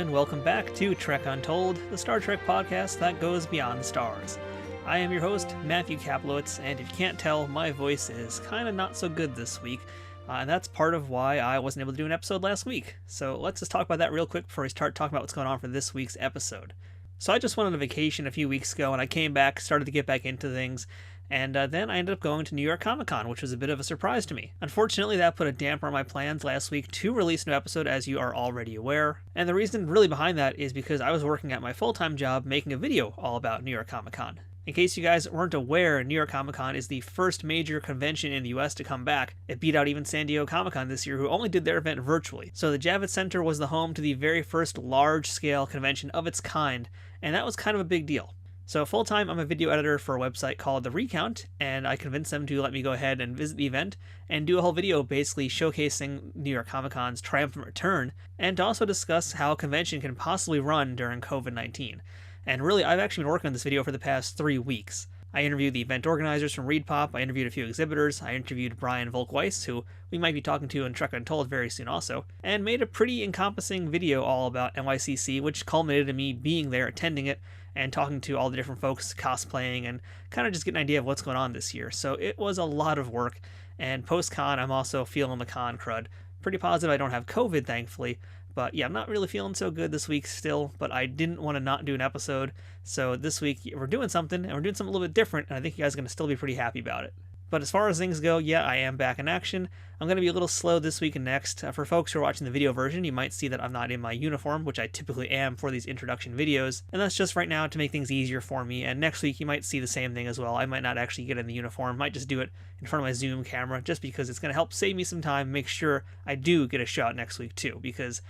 and welcome back to Trek Untold, the Star Trek podcast that goes beyond the stars. I am your host, Matthew Kaplowitz, and if you can't tell, my voice is kind of not so good this week, and that's part of why I wasn't able to do an episode last week. So let's just talk about that real quick before we start talking about what's going on for this week's episode. So I just went on a vacation a few weeks ago, and I came back, started to get back into things, and then I ended up going to New York Comic Con, which was a bit of a surprise to me. Unfortunately, that put a damper on my plans last week to release a new episode, as you are already aware. And the reason really behind that is because I was working at my full-time job making a video all about New York Comic Con. In case you guys weren't aware, New York Comic Con is the first major convention in the US to come back. It beat out even San Diego Comic Con this year, who only did their event virtually. So the Javits Center was the home to the very first large-scale convention of its kind, and that was kind of a big deal. So full-time, I'm a video editor for a website called The Recount, and I convinced them to let me go ahead and visit the event and do a whole video basically showcasing New York Comic Con's triumphant return, and to also discuss how a convention can possibly run during COVID-19. And really, I've actually been working on this video for the past 3 weeks. I interviewed the event organizers from ReedPop, I interviewed a few exhibitors, I interviewed Brian Volk-Weiss, who we might be talking to in Trek Untold very soon also, and made a pretty encompassing video all about NYCC, which culminated in me being there, attending it, and talking to all the different folks cosplaying and kind of just getting an idea of what's going on this year. So it was a lot of work, and post-con I'm also feeling the con crud. Pretty positive I don't have COVID, thankfully, but yeah, I'm not really feeling so good this week still, but I didn't want to not do an episode, so this week we're doing something, and we're doing something a little bit different, and I think you guys are going to still be pretty happy about it. But as far as things go, yeah, I am back in action. I'm going to be a little slow this week and next. For folks who are watching the video version, you might see that I'm not in my uniform, which I typically am for these introduction videos, and that's just right now to make things easier for me, and next week you might see the same thing as well. I might not actually get in the uniform, might just do it in front of my Zoom camera, just because it's going to help save me some time, make sure I do get a shot next week too, because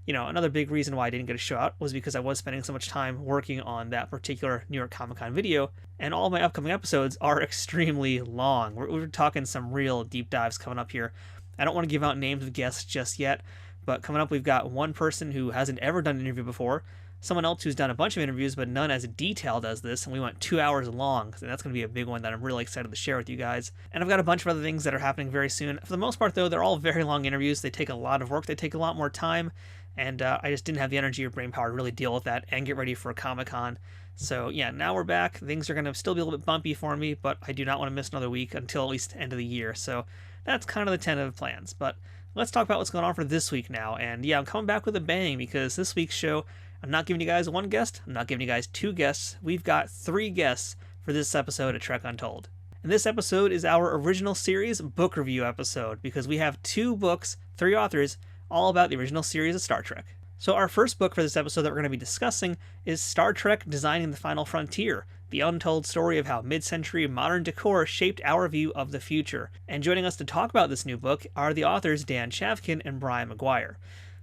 you know, another big reason why I didn't get a show out was because I was spending so much time working on that particular New York Comic Con video, and all my upcoming episodes are extremely long. We're talking some real deep dives coming up here. I don't want to give out names of guests just yet, but coming up we've got one person who hasn't ever done an interview before, someone else who's done a bunch of interviews but none as detailed as this, and we went 2 hours long, so that's going to be a big one that I'm really excited to share with you guys. And I've got a bunch of other things that are happening very soon. For the most part though, they're all very long interviews. They take a lot of work, they take a lot more time, and I just didn't have the energy or brain power to really deal with that and get ready for Comic-Con. So yeah, now we're back. Things are going to still be a little bit bumpy for me, but I do not want to miss another week until at least the end of the year. So that's kind of the tentative plans. But let's talk about what's going on for this week now. And yeah, I'm coming back with a bang because this week's show, I'm not giving you guys one guest, I'm not giving you guys 2 guests. We've got 3 guests for this episode of Trek Untold. And this episode is our original series book review episode because we have 2 books, 3 authors, all about the original series of Star Trek. So our first book for this episode that we're going to be discussing is Star Trek Designing the Final Frontier, the untold story of how mid-century modern decor shaped our view of the future. And joining us to talk about this new book are the authors Dan Chavkin and Brian McGuire.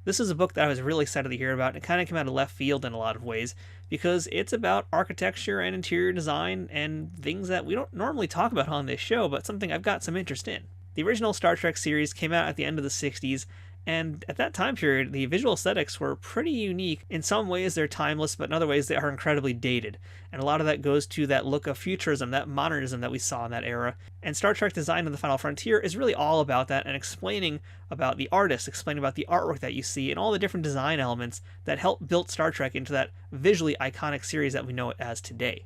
This is a book that I was really excited to hear about, and it kind of came out of left field in a lot of ways, because it's about architecture and interior design and things that we don't normally talk about on this show, but something I've got some interest in. The original Star Trek series came out at the end of the 60s, and at that time period, the visual aesthetics were pretty unique. In some ways, they're timeless, but in other ways, they are incredibly dated. And a lot of that goes to that look of futurism, that modernism that we saw in that era. And Star Trek Design of the Final Frontier is really all about that and explaining about the artists, explaining about the artwork that you see, and all the different design elements that help build Star Trek into that visually iconic series that we know it as today.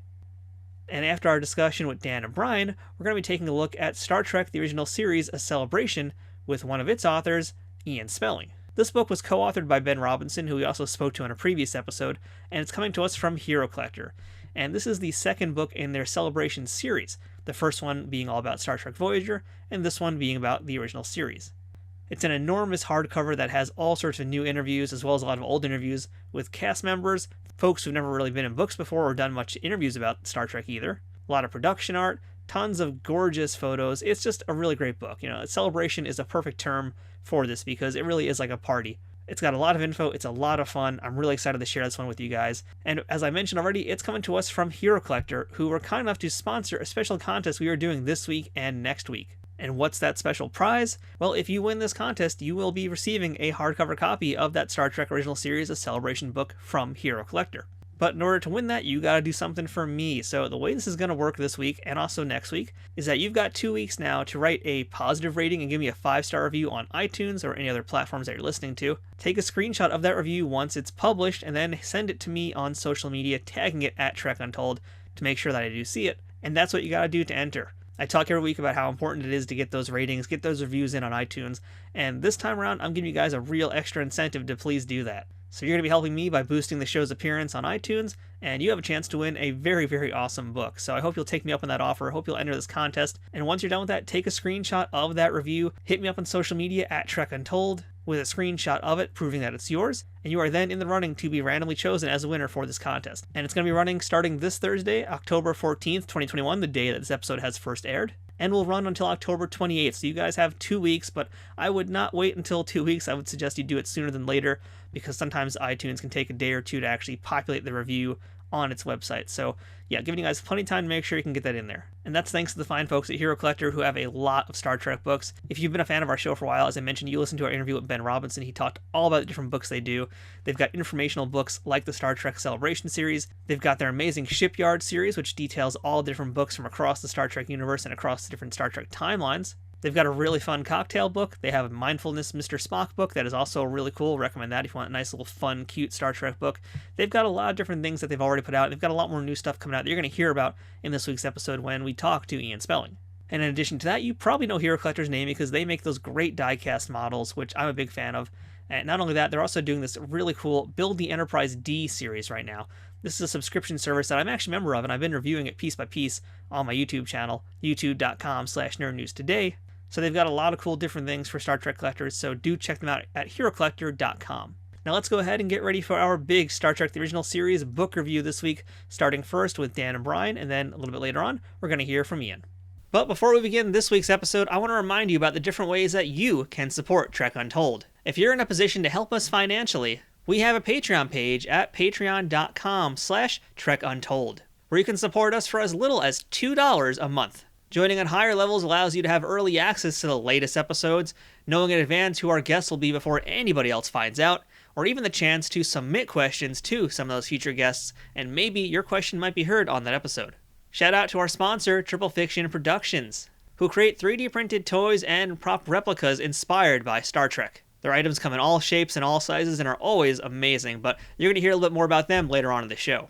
And after our discussion with Dan and Brian, we're going to be taking a look at Star Trek the Original Series, A Celebration, with one of its authors, Ian Spelling. This book was co-authored by Ben Robinson, who we also spoke to in a previous episode, and it's coming to us from Hero Collector. And this is the second book in their Celebration series, the first one being all about Star Trek Voyager, and this one being about the original series. It's an enormous hardcover that has all sorts of new interviews, as well as a lot of old interviews with cast members, folks who've never really been in books before or done much interviews about Star Trek either, a lot of production art, tons of gorgeous photos. It's just a really great book. You know, Celebration is a perfect term for this because it really is like a party. It's got a lot of info, it's a lot of fun. I'm really excited to share this one with you guys. And as I mentioned already, it's coming to us from Hero Collector, who were kind enough to sponsor a special contest we are doing this week and next week. And what's that special prize? Well, if you win this contest, you will be receiving a hardcover copy of that Star Trek Original Series, A Celebration book from Hero Collector. But in order to win that, you gotta do something for me. So the way this is gonna work this week and also next week is that you've got 2 weeks now to write a positive rating and give me a 5-star review on iTunes or any other platforms that you're listening to. Take a screenshot of that review once it's published and then send it to me on social media, tagging it at Trek Untold to make sure that I do see it. And that's what you gotta do to enter. I talk every week about how important it is to get those ratings, get those reviews in on iTunes, and this time around I'm giving you guys a real extra incentive to please do that. So you're going to be helping me by boosting the show's appearance on iTunes, and you have a chance to win a very, very awesome book. So I hope you'll take me up on that offer. I hope you'll enter this contest. And once you're done with that, take a screenshot of that review, hit me up on social media at Trek Untold with a screenshot of it proving that it's yours, and you are then in the running to be randomly chosen as a winner for this contest. And it's going to be running starting this Thursday, October 14th, 2021, the day that this episode has first aired, and will run until October 28th. So you guys have 2 weeks, but I would not wait until 2 weeks. I would suggest you do it sooner than later, because sometimes iTunes can take a day or two to actually populate the review on its website. So yeah, giving you guys plenty of time to make sure you can get that in there. And that's thanks to the fine folks at Hero Collector who have a lot of Star Trek books. If you've been a fan of our show for a while, as I mentioned, you listened to our interview with Ben Robinson. He talked all about the different books they do. They've got informational books like the Star Trek Celebration series. They've got their amazing Shipyard series, which details all the different books from across the Star Trek universe and across the different Star Trek timelines. They've got a really fun cocktail book. They have a Mindfulness Mr. Spock book that is also really cool. Recommend that if you want a nice little fun, cute Star Trek book. They've got a lot of different things that they've already put out. They've got a lot more new stuff coming out that you're going to hear about in this week's episode when we talk to Ian Spelling. And in addition to that, you probably know Hero Collector's name because they make those great diecast models, which I'm a big fan of. And not only that, they're also doing this really cool Build the Enterprise D series right now. This is a subscription service that I'm actually a member of, and I've been reviewing it piece by piece on my YouTube channel, youtube.com/nerdnewstoday. So they've got a lot of cool different things for Star Trek collectors, so do check them out at herocollector.com. Now let's go ahead and get ready for our big Star Trek The Original Series book review this week, starting first with Dan and Brian, and then a little bit later on, we're going to hear from Ian. But before we begin this week's episode, I want to remind you about the different ways that you can support Trek Untold. If you're in a position to help us financially, we have a Patreon page at patreon.com/trekuntold, where you can support us for as little as $2 a month. Joining on higher levels allows you to have early access to the latest episodes, knowing in advance who our guests will be before anybody else finds out, or even the chance to submit questions to some of those future guests, and maybe your question might be heard on that episode. Shout out to our sponsor, Triple Fiction Productions, who create 3D printed toys and prop replicas inspired by Star Trek. Their items come in all shapes and all sizes and are always amazing, but you're going to hear a little bit more about them later on in the show.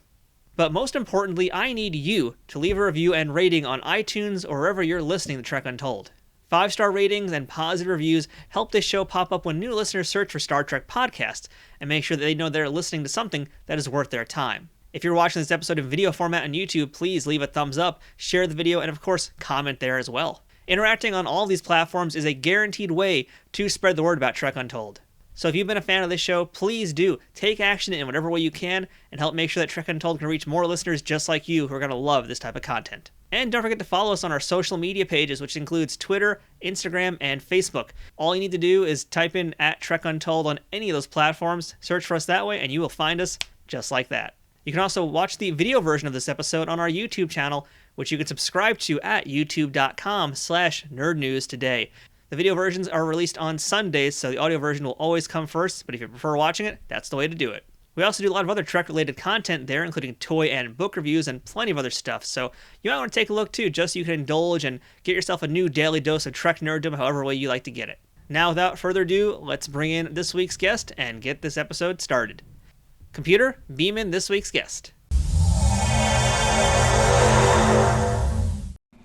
But most importantly, I need you to leave a review and rating on iTunes or wherever you're listening to Trek Untold. 5-star ratings and positive reviews help this show pop up when new listeners search for Star Trek podcasts and make sure that they know they're listening to something that is worth their time. If you're watching this episode in video format on YouTube, please leave a thumbs up, share the video, and of course, comment there as well. Interacting on all these platforms is a guaranteed way to spread the word about Trek Untold. So if you've been a fan of this show, please do take action in whatever way you can and help make sure that Trek Untold can reach more listeners just like you who are going to love this type of content. And don't forget to follow us on our social media pages, which includes Twitter, Instagram, and Facebook. All you need to do is type in at Trek Untold on any of those platforms, search for us that way, and you will find us just like that. You can also watch the video version of this episode on our YouTube channel, which you can subscribe to at youtube.com/nerdnewstoday. The video versions are released on Sundays, so the audio version will always come first, but if you prefer watching it, that's the way to do it. We also do a lot of other Trek-related content there, including toy and book reviews and plenty of other stuff, so you might want to take a look too, just so you can indulge and get yourself a new daily dose of Trek nerddom however way you like to get it. Now, without further ado, let's bring in this week's guest and get this episode started. Computer, beam in this week's guest.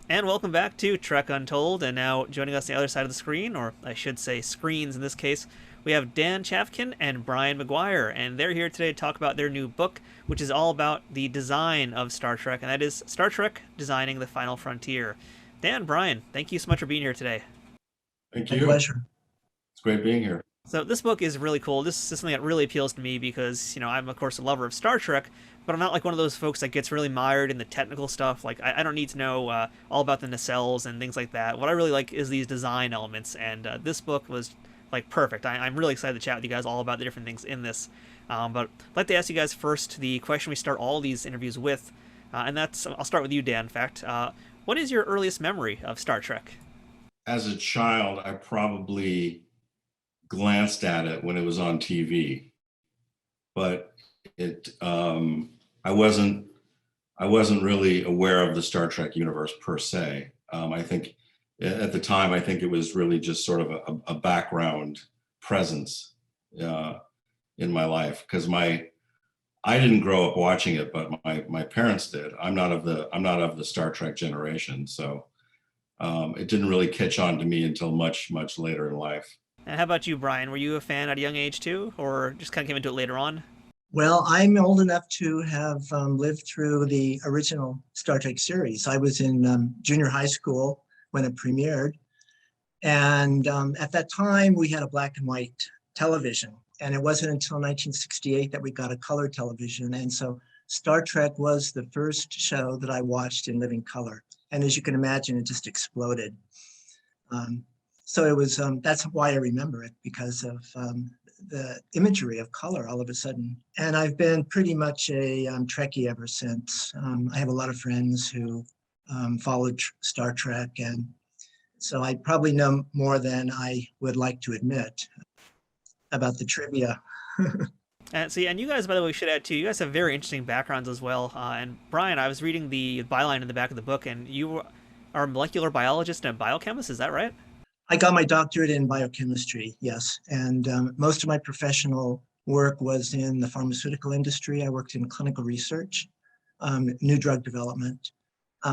And welcome back to Trek Untold, and now joining us on the other side of the screen, or I should say screens in this case, we have Dan Chavkin and Brian McGuire, and they're here today to talk about their new book, which is all about the design of Star Trek, and that is Star Trek Designing the Final Frontier. Dan, Brian, thank you so much for being here today. Thank you. My pleasure. It's great being here. So this book is really cool. This is something that really appeals to me because, I'm, of course, a lover of Star Trek, but I'm not like one of those folks that gets really mired in the technical stuff. Like, I don't need to know all about the nacelles and things like that. What I really like is these design elements, and this book was, like, perfect. I'm really excited to chat with you guys all about the different things in this. But I'd like to ask you guys first the question we start all these interviews with, and that's, I'll start with you, Dan, in fact. What is your earliest memory of Star Trek? As a child, I probably glanced at it when it was on TV, but it I wasn't really aware of the Star Trek universe per se. I think at the time, I think it was really just sort of a background presence in my life, because I didn't grow up watching it, but my parents did. I'm not of the Star Trek generation, so it didn't really catch on to me until much later in life. And how about you, Brian? Were you a fan at a young age too, or just kind of came into it later on? Well, I'm old enough to have lived through the original Star Trek series. I was in junior high school when it premiered. And at that time, we had a black and white television. And it wasn't until 1968 that we got a color television. And so Star Trek was the first show that I watched in living color. And as you can imagine, it just exploded. So it was, that's why I remember it, because of the imagery of color all of a sudden. And I've been pretty much a Trekkie ever since. I have a lot of friends who followed Star Trek, and so I probably know more than I would like to admit about the trivia. And you guys, by the way, should add too. You guys have very interesting backgrounds as well. And Brian, I was reading the byline in the back of the book, and you are a molecular biologist and a biochemist. Is that right? I got my doctorate in biochemistry, yes. And most of my professional work was in the pharmaceutical industry. I worked in clinical research, new drug development,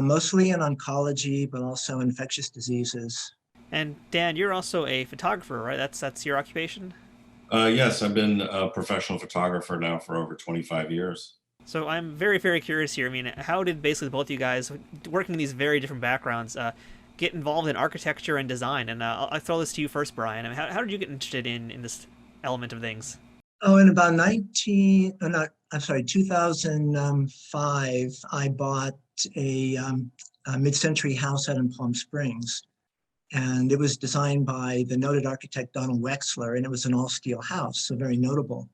mostly in oncology, but also infectious diseases. And Dan, you're also a photographer, right? That's your occupation? Yes, I've been a professional photographer now for over 25 years. So I'm very, very curious here. I mean, how did basically both of you guys, working in these very different backgrounds, get involved in architecture and design? And I'll throw this to you first, Brian. I mean, how did you get interested in this element of things? Oh, in about 2005, I bought a mid-century house out in Palm Springs. And it was designed by the noted architect Donald Wexler, and it was an all-steel house, so very notable.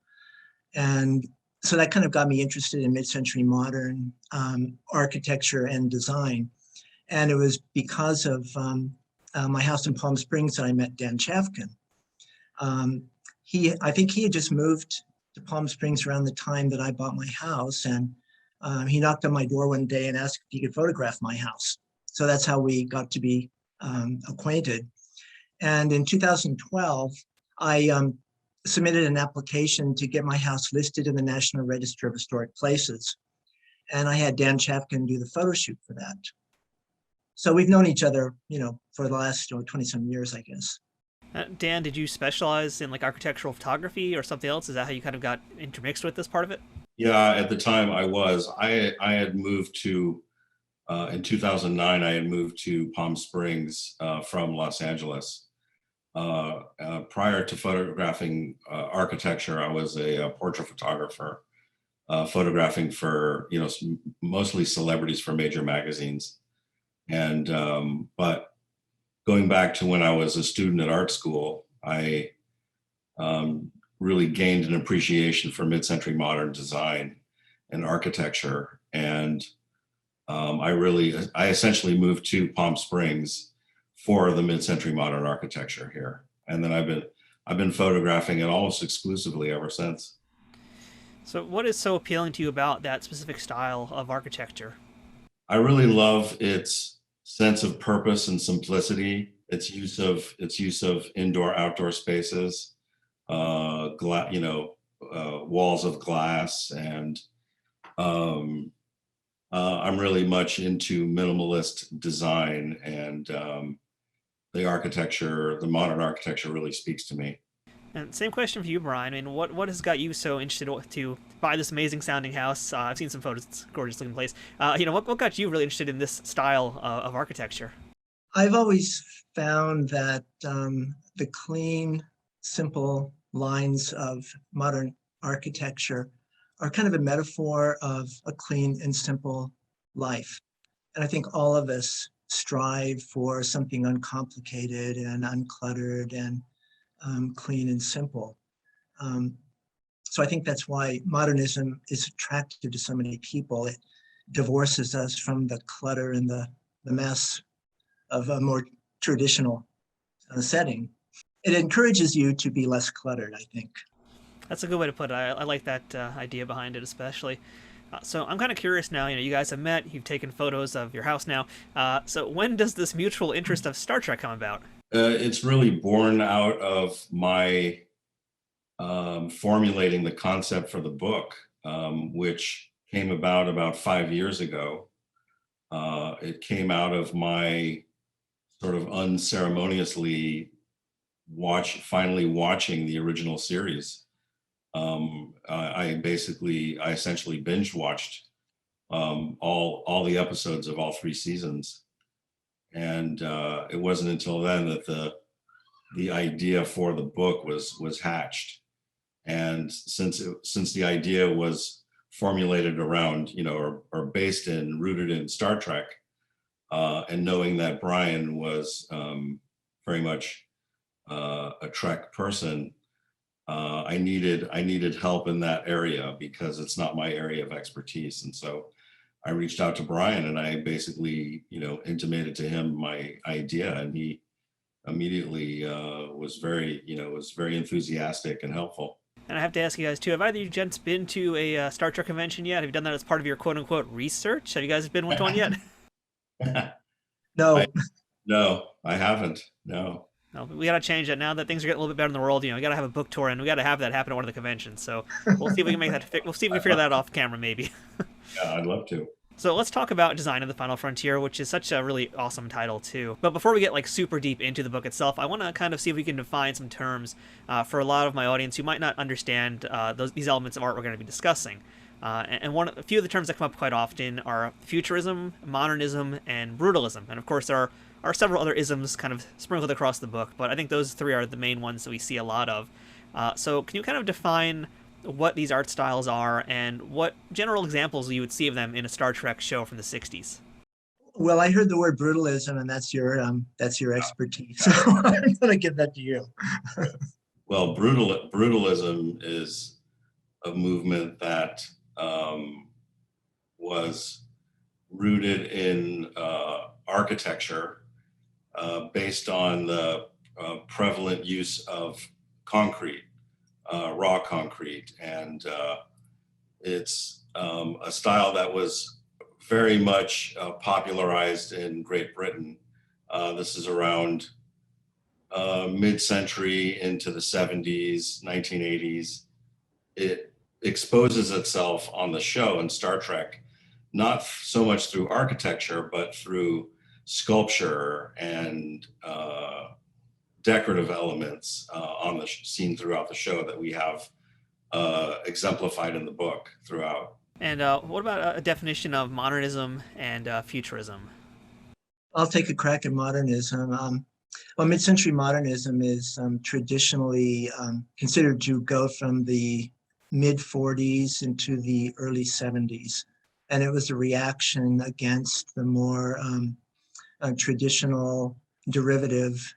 And so that kind of got me interested in mid-century modern architecture and design. And it was because of my house in Palm Springs that I met Dan Chavkin. I think he had just moved to Palm Springs around the time that I bought my house, and he knocked on my door one day and asked if he could photograph my house. So that's how we got to be acquainted. And in 2012, I submitted an application to get my house listed in the National Register of Historic Places. And I had Dan Chavkin do the photo shoot for that. So we've known each other, for the last 20-some years, I guess. Dan, did you specialize in like architectural photography or something else? Is that how you kind of got intermixed with this part of it? Yeah, at the time I had moved to, in 2009, I had moved to Palm Springs from Los Angeles. Prior to photographing architecture, I was a portrait photographer, photographing for, mostly celebrities for major magazines. And, but going back to when I was a student at art school, I really gained an appreciation for mid-century modern design and architecture. And I essentially moved to Palm Springs for the mid-century modern architecture here. And then I've been photographing it almost exclusively ever since. So what is so appealing to you about that specific style of architecture? I really love its sense of purpose and simplicity, its use of indoor outdoor spaces, walls of glass, and I'm really much into minimalist design, and the modern architecture really speaks to me. And same question for you, Brian. I mean, what has got you so interested to buy this amazing sounding house? I've seen some photos; it's a gorgeous looking place. What got you really interested in this style of architecture? I've always found that the clean, simple lines of modern architecture are kind of a metaphor of a clean and simple life. And I think all of us strive for something uncomplicated and uncluttered and clean and simple. So I think that's why modernism is attractive to so many people. It divorces us from the clutter and the mess of a more traditional setting. It encourages you to be less cluttered, I think. That's a good way to put it. I like that idea behind it, especially. So I'm kind of curious now. You guys have met. You've taken photos of your house now. So when does this mutual interest of Star Trek come about? It's really born out of my formulating the concept for the book, which came about 5 years ago. It came out of my sort of unceremoniously finally watching the original series. I essentially binge watched all the episodes of all 3 seasons, and it wasn't until then that the idea for the book was hatched. And since the idea was formulated around, or based in, rooted in Star Trek, and knowing that Brian was very much a Trek person, I needed help in that area because it's not my area of expertise. And so I reached out to Brian, and I basically, intimated to him my idea, and he immediately was very enthusiastic and helpful. And I have to ask you guys too, have either of you gents been to a Star Trek convention yet? Have you done that as part of your quote unquote research? Have you guys been to one yet? No. No, I haven't. No. No, we got to change that now that things are getting a little bit better in the world. We got to have a book tour, and we got to have that happen at one of the conventions. So we'll see if we can make that. We'll see if we can figure that off camera, maybe. Yeah, I'd love to. So let's talk about Design of the Final Frontier, which is such a really awesome title too. But before we get super deep into the book itself, I want to kind of see if we can define some terms for a lot of my audience who might not understand these elements of art we're going to be discussing. And a few of the terms that come up quite often are futurism, modernism, and brutalism. And of course, there are several other isms kind of sprinkled across the book, but I think those 3 are the main ones that we see a lot of. So can you kind of define what these art styles are and what general examples you would see of them in a Star Trek show from the 60s? Well, I heard the word brutalism, and that's your expertise. So I'm going to give that to you. Well, brutalism is a movement that was rooted in architecture based on the prevalent use of concrete, raw concrete. And it's a style that was very much popularized in Great Britain. This is around mid-century into the 70s, 1980s. It exposes itself on the show in Star Trek, not so much through architecture, but through sculpture and decorative elements on the scene throughout the show that we have exemplified in the book throughout. And what about a definition of modernism and futurism? I'll take a crack at modernism. Well, mid-century modernism is traditionally considered to go from the mid-40s into the early 70s. And it was a reaction against the more traditional derivative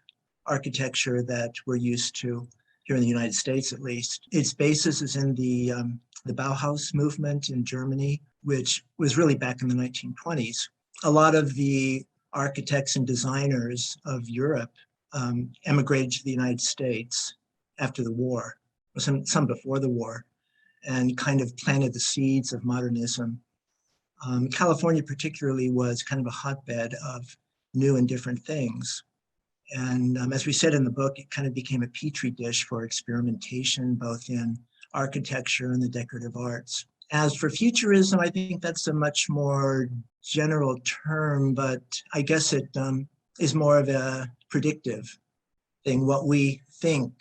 architecture that we're used to here in the United States, at least. Its basis is in the Bauhaus movement in Germany, which was really back in the 1920s. A lot of the architects and designers of Europe emigrated to the United States after the war, or some before the war, and kind of planted the seeds of modernism. California particularly was kind of a hotbed of new and different things. And as we said in the book, it kind of became a petri dish for experimentation, both in architecture and the decorative arts. As for futurism, I think that's a much more general term, but I guess it is more of a predictive thing, what we think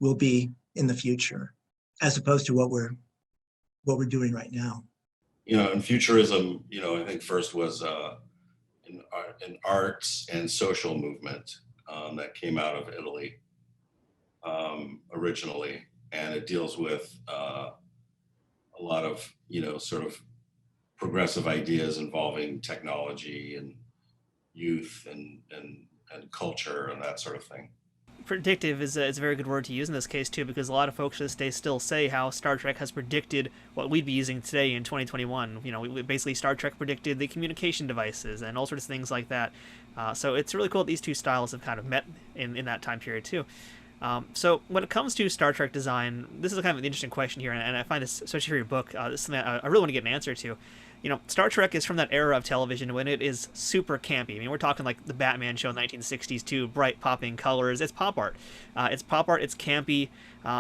will be in the future, as opposed to what we're doing right now. In futurism, I think first was an arts and social movement that came out of Italy originally, and it deals with a lot of sort of progressive ideas involving technology and youth and culture and that sort of thing. Predictive is a very good word to use in this case too, because a lot of folks to this day still say how Star Trek has predicted what we'd be using today in 2021. Basically Star Trek predicted the communication devices and all sorts of things like that. So it's really cool that these two styles have kind of met in that time period too. So when it comes to Star Trek design, this is kind of an interesting question here, and I find this, especially for your book, this is something I really want to get an answer to. You know, Star Trek is from that era of television when it is super campy. I mean, we're talking like the Batman show in the 1960s too, bright popping colors. It's pop art. It's pop art. It's campy.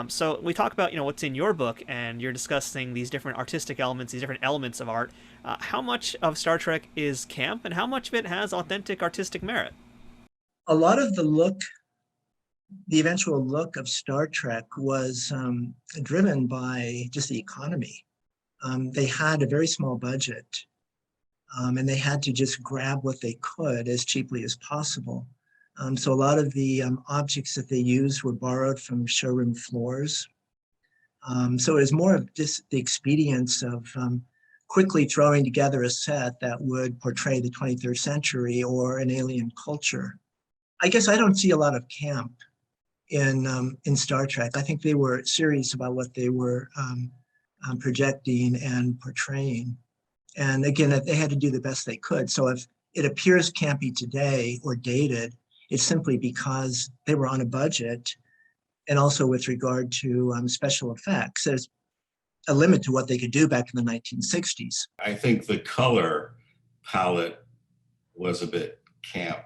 So we talk about, you know, what's in your book, and you're discussing these different artistic elements, these different elements of art. How much of Star Trek is camp, and how much of it has authentic artistic merit? A lot of the eventual look of Star Trek was driven by just the economy. They had a very small budget, and they had to just grab what they could as cheaply as possible. So a lot of the objects that they used were borrowed from showroom floors. So it was more of just the expedience of quickly throwing together a set that would portray the 23rd century or an alien culture. I guess I don't see a lot of camp in Star Trek. I think they were serious about what they were projecting and portraying. And again, they had to do the best they could. So if it appears campy today or dated, it's simply because they were on a budget, and also with regard to special effects. There's a limit to what they could do back in the 1960s. I think the color palette was a bit camp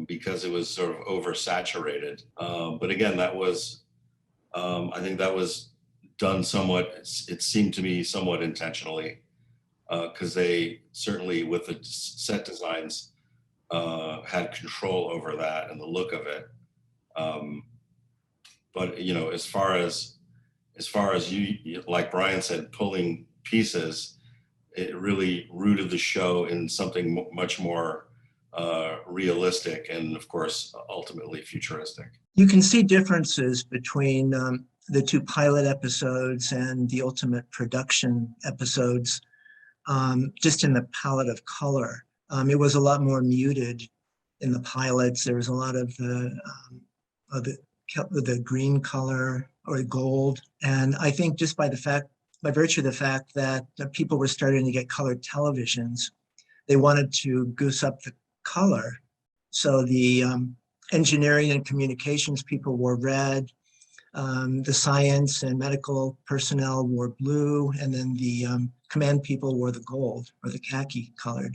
because it was sort of oversaturated. But again, that was, I think that was done somewhat, it seemed to me somewhat intentionally, because they certainly with the set designs had control over that and the look of it. But you know, as far as you, like Brian said, pulling pieces, it really rooted the show in something much more realistic and, of course, ultimately futuristic. You can see differences between the two pilot episodes and the ultimate production episodes, just in the palette of color. It was a lot more muted in the pilots. There was a lot of the green color or gold. And I think just by virtue of the fact that people were starting to get colored televisions, they wanted to goose up the color. So the engineering and communications people wore red, the science and medical personnel wore blue, and then the command people wore the gold or the khaki colored.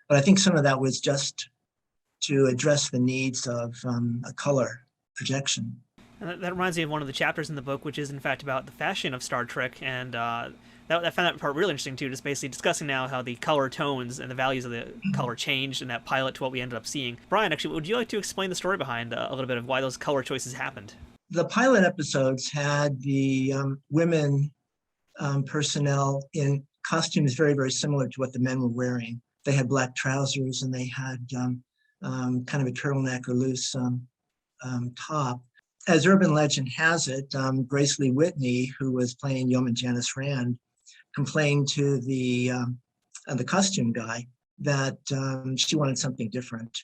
But I think some of that was just to address the needs of a color projection. And that reminds me of one of the chapters in the book, which is in fact about the fashion of Star Trek, and I found that part really interesting too, just basically discussing now how the color tones and the values of the color changed in that pilot to what we ended up seeing. Brian, actually, would you like to explain the story behind a little bit of why those color choices happened? The pilot episodes had the women personnel in costumes very, very similar to what the men were wearing. They had black trousers and they had kind of a turtleneck or loose top. As urban legend has it, Grace Lee Whitney, who was playing Yeoman Janice Rand, complained to the costume guy that she wanted something different.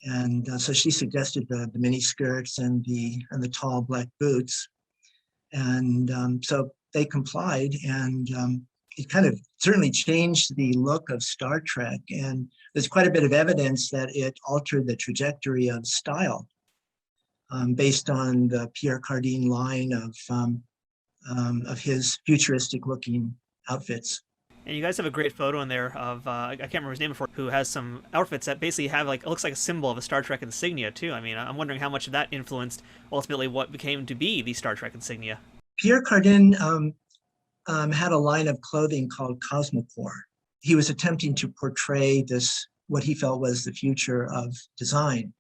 And so she suggested the mini skirts and the tall black boots. And so they complied, and it kind of certainly changed the look of Star Trek. And there's quite a bit of evidence that it altered the trajectory of style based on the Pierre Cardin line of his futuristic looking outfits. And you guys have a great photo in there of, I can't remember his name before, who has some outfits that basically have like, it looks like a symbol of a Star Trek insignia too. I mean, I'm wondering how much of that influenced ultimately what became to be the Star Trek insignia. Pierre Cardin had a line of clothing called Cosmocore. He was attempting to portray this, what he felt was the future of design.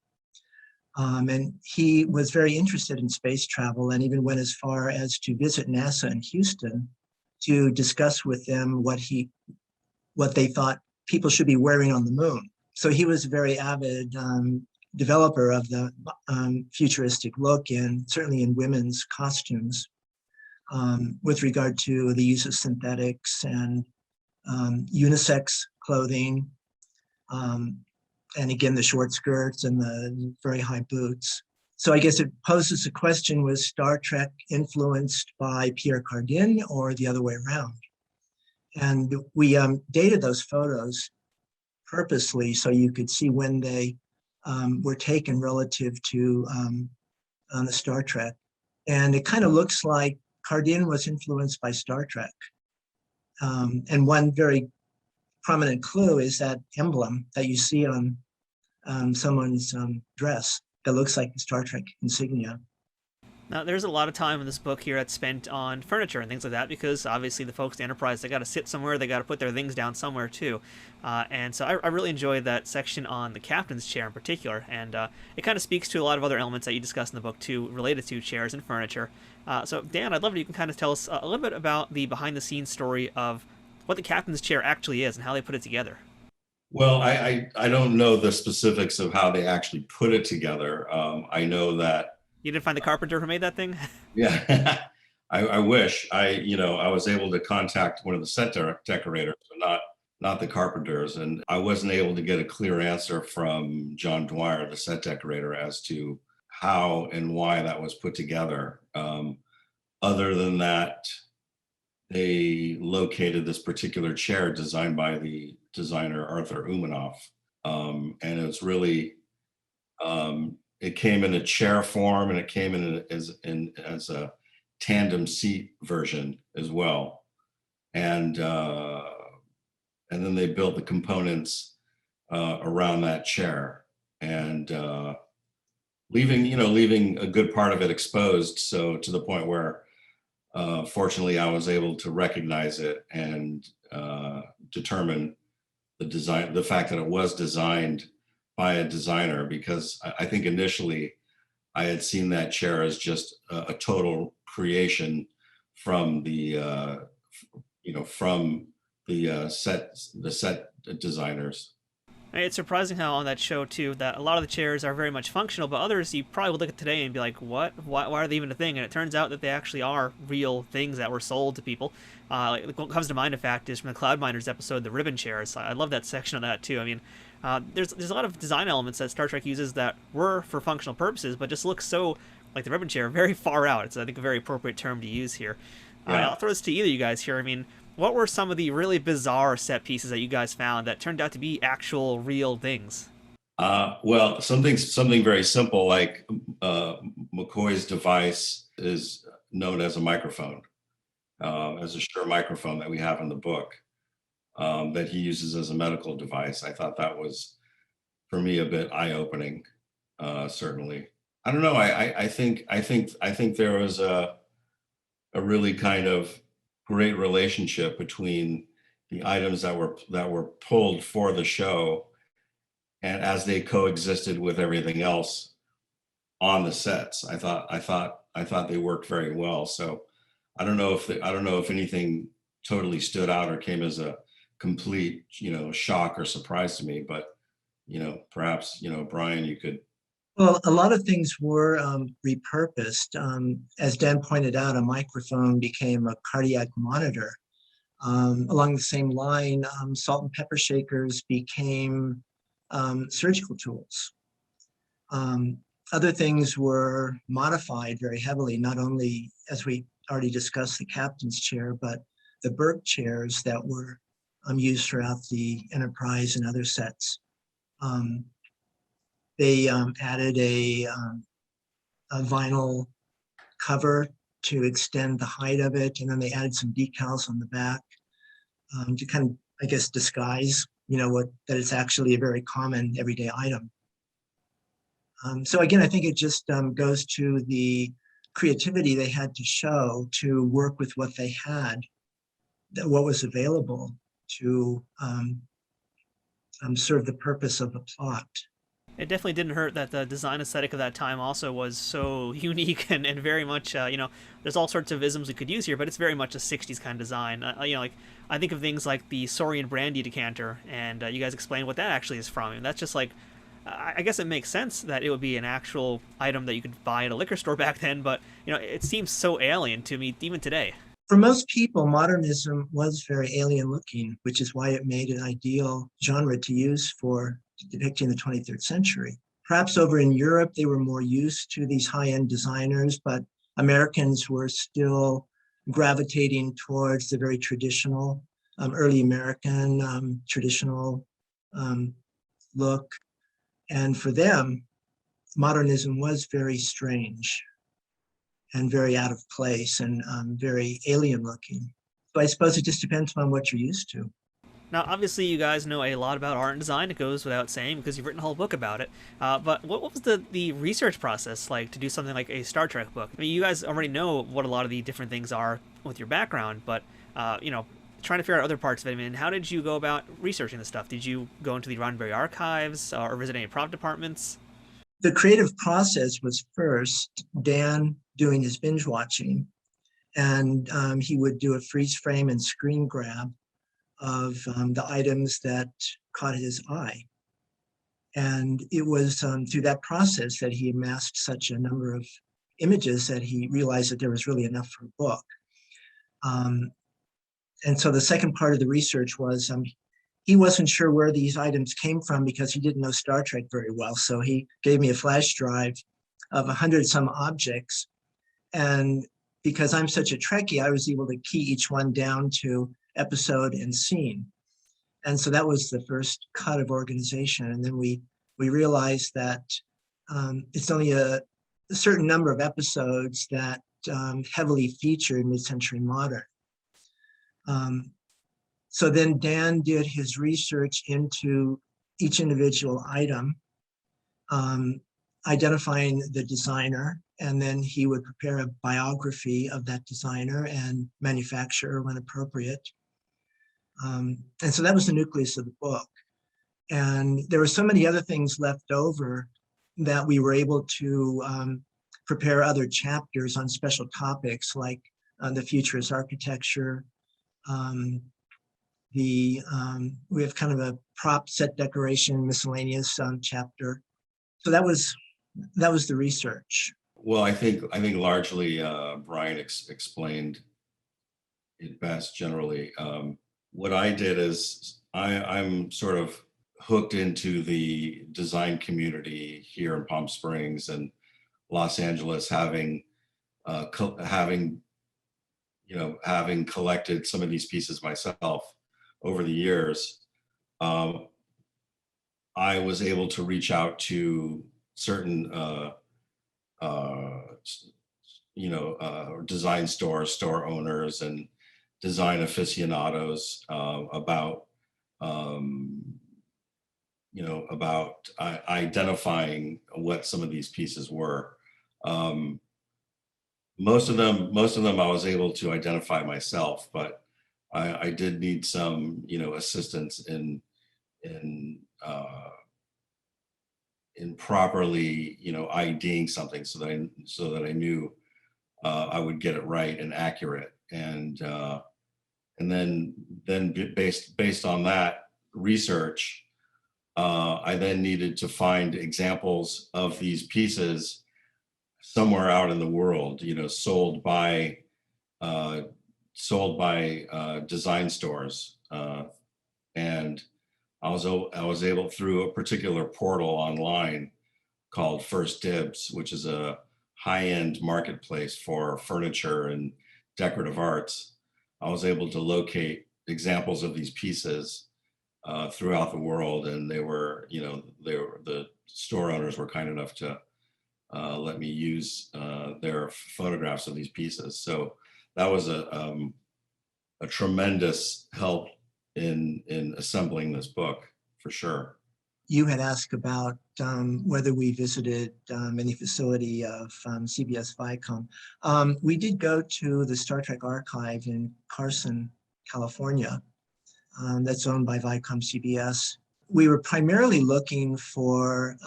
And he was very interested in space travel and even went as far as to visit NASA in Houston to discuss with them what they thought people should be wearing on the moon. So he was a very avid developer of the futuristic look, and certainly in women's costumes, with regard to the use of synthetics and unisex clothing, and again, the short skirts and the very high boots. So I guess it poses the question, was Star Trek influenced by Pierre Cardin or the other way around? And we dated those photos purposely so you could see when they were taken relative to on the Star Trek. And it kind of looks like Cardin was influenced by Star Trek. And one very prominent clue is that emblem that you see on someone's dress that looks like the Star Trek insignia. Now, there's a lot of time in this book here that's spent on furniture and things like that, because obviously the folks at Enterprise, they got to sit somewhere, they got to put their things down somewhere too. And so I really enjoyed that section on the captain's chair in particular, and it kind of speaks to a lot of other elements that you discuss in the book too, related to chairs and furniture. So Dan, I'd love if you can kind of tell us a little bit about the behind-the-scenes story of what the captain's chair actually is and how they put it together. Well, I don't know the specifics of how they actually put it together. I know that. You didn't find the carpenter who made that thing? Yeah, I wish. I was able to contact one of the set decorators, but not the carpenters, and I wasn't able to get a clear answer from John Dwyer, the set decorator, as to how and why that was put together. Other than that, they located this particular chair designed by the designer Arthur Umanoff, and it was really. It came in a chair form, and it came in as a tandem seat version as well, and then they built the components around that chair, and leaving a good part of it exposed, so to the point where fortunately I was able to recognize it and determine the fact that it was designed by a designer, because I think initially I had seen that chair as just a total creation from the set designers. It's surprising how on that show too that a lot of the chairs are very much functional, but others you probably would look at today and be like, what? Why are they even a thing? And it turns out that they actually are real things that were sold to people. What comes to mind, in fact, is from the Cloud Miners episode, the ribbon chairs. I love that section of that too. I mean, there's a lot of design elements that Star Trek uses that were for functional purposes, but just look so like the ribbon chair, very far out. It's, I think, a very appropriate term to use here. Yeah. I'll throw this to either of you guys here. I mean, what were some of the really bizarre set pieces that you guys found that turned out to be actual real things? Well, something very simple, like McCoy's device is known as a microphone, as a Shure microphone that we have in the book, that he uses as a medical device. I thought that was, for me, a bit eye-opening. Certainly, I don't know. I think there was a really kind of great relationship between the items that were pulled for the show, and as they coexisted with everything else on the sets. I thought they worked very well. So I don't know if anything totally stood out or came as a complete shock or surprise to me, but perhaps Brian, you could. Well, a lot of things were repurposed. As Dan pointed out, a microphone became a cardiac monitor. Along the same line, salt and pepper shakers became surgical tools. Other things were modified very heavily, not only, as we already discussed, the captain's chair, but the Burke chairs that were used throughout the Enterprise and other sets. They added a vinyl cover to extend the height of it, and then they added some decals on the back to kind of, I guess, disguise, that it's actually a very common everyday item. So again, I think it just goes to the creativity they had to show to work with what they had, what was available to serve the purpose of the plot. It definitely didn't hurt that the design aesthetic of that time also was so unique and very much, there's all sorts of isms we could use here, but it's very much a 60s kind of design. Like I think of things like the Saurian brandy decanter, and you guys explained what that actually is from. And that's just like, I guess it makes sense that it would be an actual item that you could buy at a liquor store back then, but it seems so alien to me even today. For most people, modernism was very alien looking, which is why it made an ideal genre to use for depicting the 23rd century. Perhaps over in Europe, they were more used to these high-end designers, but Americans were still gravitating towards the very traditional, early American traditional look. And for them, modernism was very strange and very out of place and very alien looking. So I suppose it just depends on what you're used to. Now, obviously, you guys know a lot about art and design. It goes without saying because you've written a whole book about it. But what was the research process like to do something like a Star Trek book? I mean, you guys already know what a lot of the different things are with your background, but trying to figure out other parts of it. I mean, how did you go about researching this stuff? Did you go into the Roddenberry archives or visit any prop departments? The creative process was first Dan doing his binge watching, and he would do a freeze frame and screen grab of the items that caught his eye. And it was through that process that he amassed such a number of images that he realized that there was really enough for a book. And so the second part of the research was he wasn't sure where these items came from because he didn't know Star Trek very well. So he gave me a flash drive of 100 some objects. And because I'm such a Trekkie, I was able to key each one down to episode and scene. And so that was the first cut of organization. And then we realized that it's only a certain number of episodes that heavily featured mid-century modern. So then Dan did his research into each individual item, identifying the designer, and then he would prepare a biography of that designer and manufacturer when appropriate. And so that was the nucleus of the book. And there were so many other things left over that we were able to prepare other chapters on special topics like the futurist architecture. We have kind of a prop set decoration miscellaneous chapter. So that was the research. Well, I think largely Brian explained it best generally. What I did is I'm sort of hooked into the design community here in Palm Springs and Los Angeles, having collected some of these pieces myself over the years. I was able to reach out to certain design store owners and design aficionados about identifying what some of these pieces were. Most of them I was able to identify myself, but I did need some assistance in properly IDing something so that I knew I would get it right and accurate. And then based on that research, I then needed to find examples of these pieces somewhere out in the world, sold by design stores, and I was able, through a particular portal online called First Dibs, which is a high-end marketplace for furniture and decorative arts. I was able to locate examples of these pieces throughout the world, and the store owners were kind enough to let me use their photographs of these pieces. So that was a tremendous help in assembling this book, for sure. You had asked about whether we visited any facility of CBS Viacom. We did go to the Star Trek archive in Carson, California. That's owned by Viacom CBS. We were primarily looking for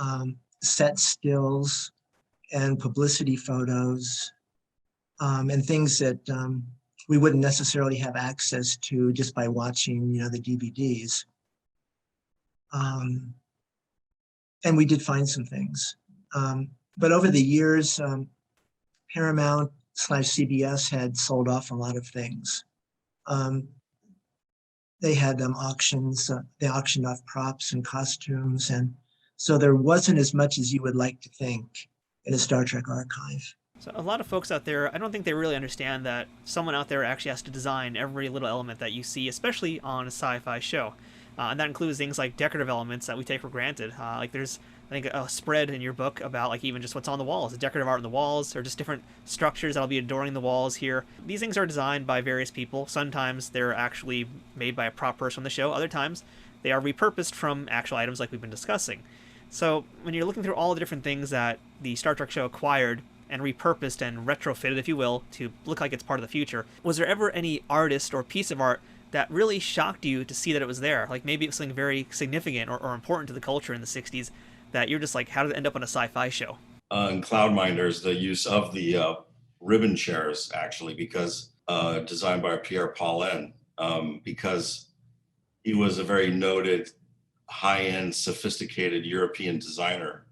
set stills and publicity photos and things that we wouldn't necessarily have access to just by watching, the DVDs. And we did find some things. But over the years, Paramount/CBS had sold off a lot of things. They had auctions, they auctioned off props and costumes. And so there wasn't as much as you would like to think in a Star Trek archive. So a lot of folks out there, I don't think they really understand that someone out there actually has to design every little element that you see, especially on a sci-fi show. And that includes things like decorative elements that we take for granted. Like there's I think, a spread in your book about like even just what's on the walls, the decorative art on the walls, or just different structures that'll be adoring the walls here. These things are designed by various people. Sometimes they're actually made by a prop person on the show. Other times they are repurposed from actual items like we've been discussing. So when you're looking through all the different things that the Star Trek show acquired and repurposed and retrofitted, if you will, to look like it's part of the future, was there ever any artist or piece of art that really shocked you to see that it was there? Like maybe it was something very significant or important to the culture in the 60s that you're just like, how did it end up on a sci-fi show? In Cloudminders, the use of the ribbon chairs, actually, because designed by Pierre Paulin, because he was a very noted, high-end, sophisticated European designer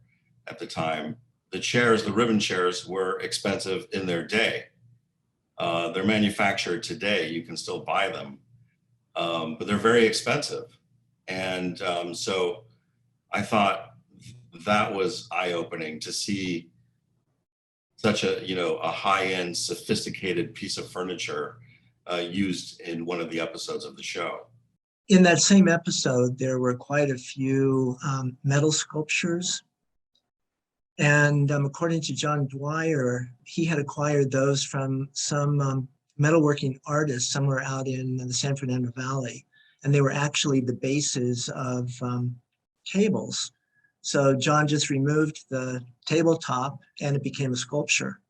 at the time. The chairs, the ribbon chairs, were expensive in their day. They're manufactured today. You can still buy them, but they're very expensive. And so I thought that was eye-opening to see such a high-end, sophisticated piece of furniture used in one of the episodes of the show. In that same episode, there were quite a few metal sculptures. And according to John Dwyer, he had acquired those from some metalworking artists somewhere out in the San Fernando Valley. And they were actually the bases of tables. So John just removed the tabletop and it became a sculpture.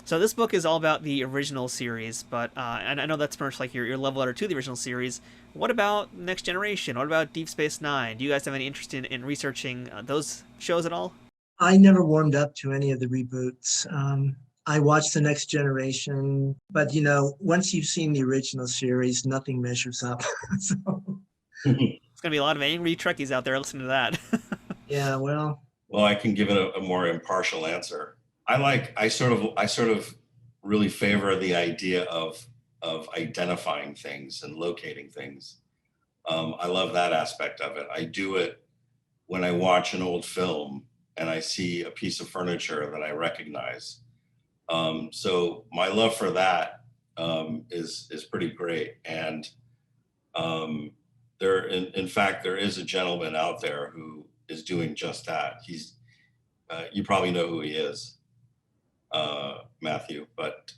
So this book is all about the original series, but and I know that's pretty much like your love letter to the original series. What about Next Generation? What about Deep Space Nine? Do you guys have any interest in researching those shows at all? I never warmed up to any of the reboots. I watched The Next Generation, but once you've seen the original series, nothing measures up. So, it's going to be a lot of angry Trekkies out there listening to that. Yeah, well, I can give it a more impartial answer. I sort of really favor the idea of identifying things and locating things. I love that aspect of it. I do it when I watch an old film and I see a piece of furniture that I recognize. So my love for that is pretty great. And in fact, there is a gentleman out there who is doing just that. He's you probably know who he is, Matthew, but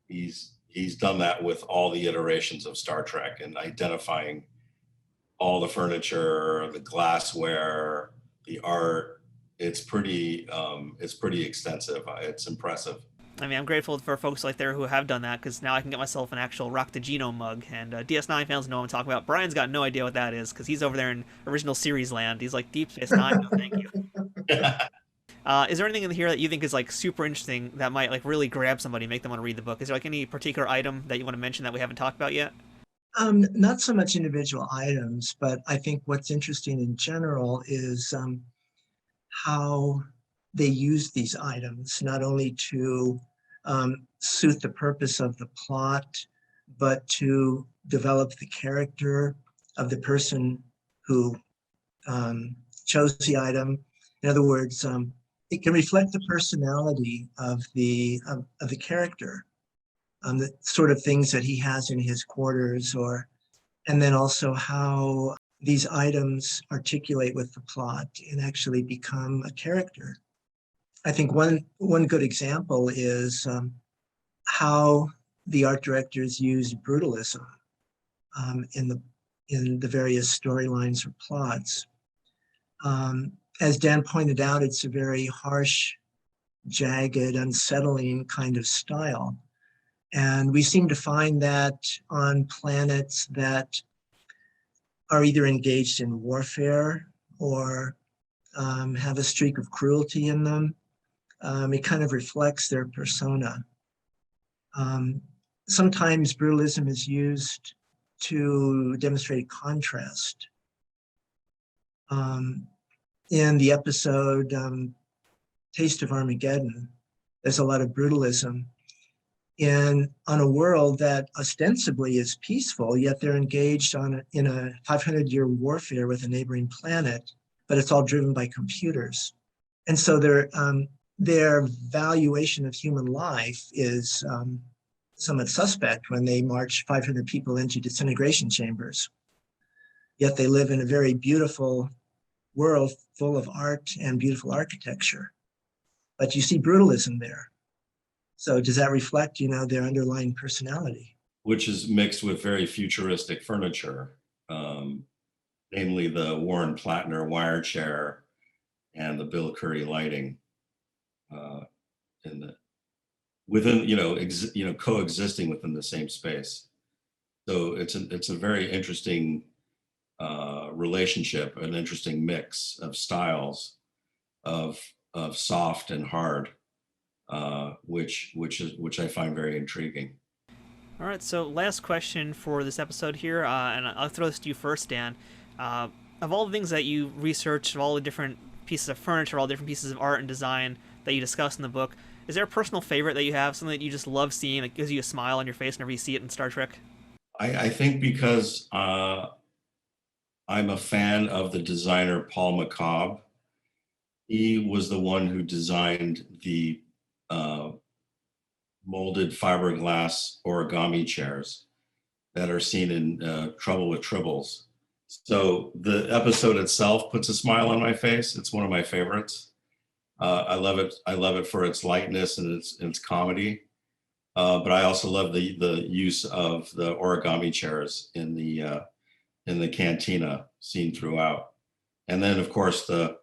he's done that with all the iterations of Star Trek and identifying all the furniture, the glassware, the art. It's pretty extensive. It's impressive. I mean, I'm grateful for folks like there who have done that, because now I can get myself an actual Rock the Genome mug, and DS9 fans know what I'm talking about. Brian's got no idea what that is, because he's over there in original series land. He's like, Deep Space Nine, no thank you. Is there anything in here that you think is like super interesting that might like really grab somebody, make them want to read the book? Is there like any particular item that you want to mention that we haven't talked about yet? Not so much individual items, but I think what's interesting in general is how they use these items, not only to suit the purpose of the plot, but to develop the character of the person who chose the item. In other words, it can reflect the personality of the character, the sort of things that he has in his quarters, and then also how these items articulate with the plot and actually become a character. I think one good example is how the art directors use brutalism in the various storylines or plots. As Dan pointed out, it's a very harsh, jagged, unsettling kind of style. And we seem to find that on planets that are either engaged in warfare or have a streak of cruelty in them. It kind of reflects their persona. Sometimes brutalism is used to demonstrate contrast. In the episode Taste of Armageddon, there's a lot of brutalism on a world that ostensibly is peaceful, yet they're engaged in a 500-year warfare with a neighboring planet, but it's all driven by computers. And so their valuation of human life is somewhat suspect when they march 500 people into disintegration chambers. Yet they live in a very beautiful world full of art and beautiful architecture. But you see brutalism there. So does that reflect, their underlying personality? Which is mixed with very futuristic furniture, namely the Warren Plattner wire chair and the Bill Curry lighting, coexisting within the same space. So it's a very interesting relationship, an interesting mix of styles of soft and hard, which I find very intriguing. All right, so last question for this episode here, and I'll throw this to you first, Dan. Of all the things that you researched, of all the different pieces of furniture, all the different pieces of art and design that you discuss in the book, is there a personal favorite that you have, something that you just love seeing, that gives you a smile on your face whenever you see it in Star Trek? I think because I'm a fan of the designer Paul McCobb. He was the one who designed the molded fiberglass origami chairs that are seen in Trouble with Tribbles. So the episode itself puts a smile on my face. It's one of my favorites. I love it. I love it for its lightness and its comedy. But I also love the use of the origami chairs in the cantina seen throughout. And then of course the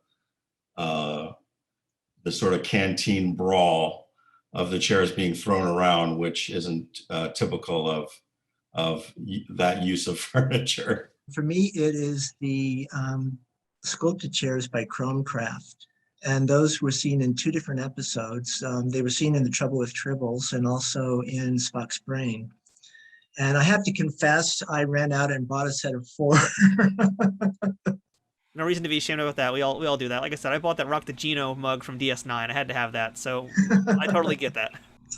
sort of canteen brawl of the chairs being thrown around, which isn't typical of that use of furniture. For me, it is the sculpted chairs by Chromecraft. And those were seen in two different episodes. They were seen in The Trouble with Tribbles and also in Spock's Brain. And I have to confess, I ran out and bought a set of 4. No reason to be ashamed about that. We all do that. Like I said, I bought that Rock the Geno mug from DS9. I had to have that, so I totally get that.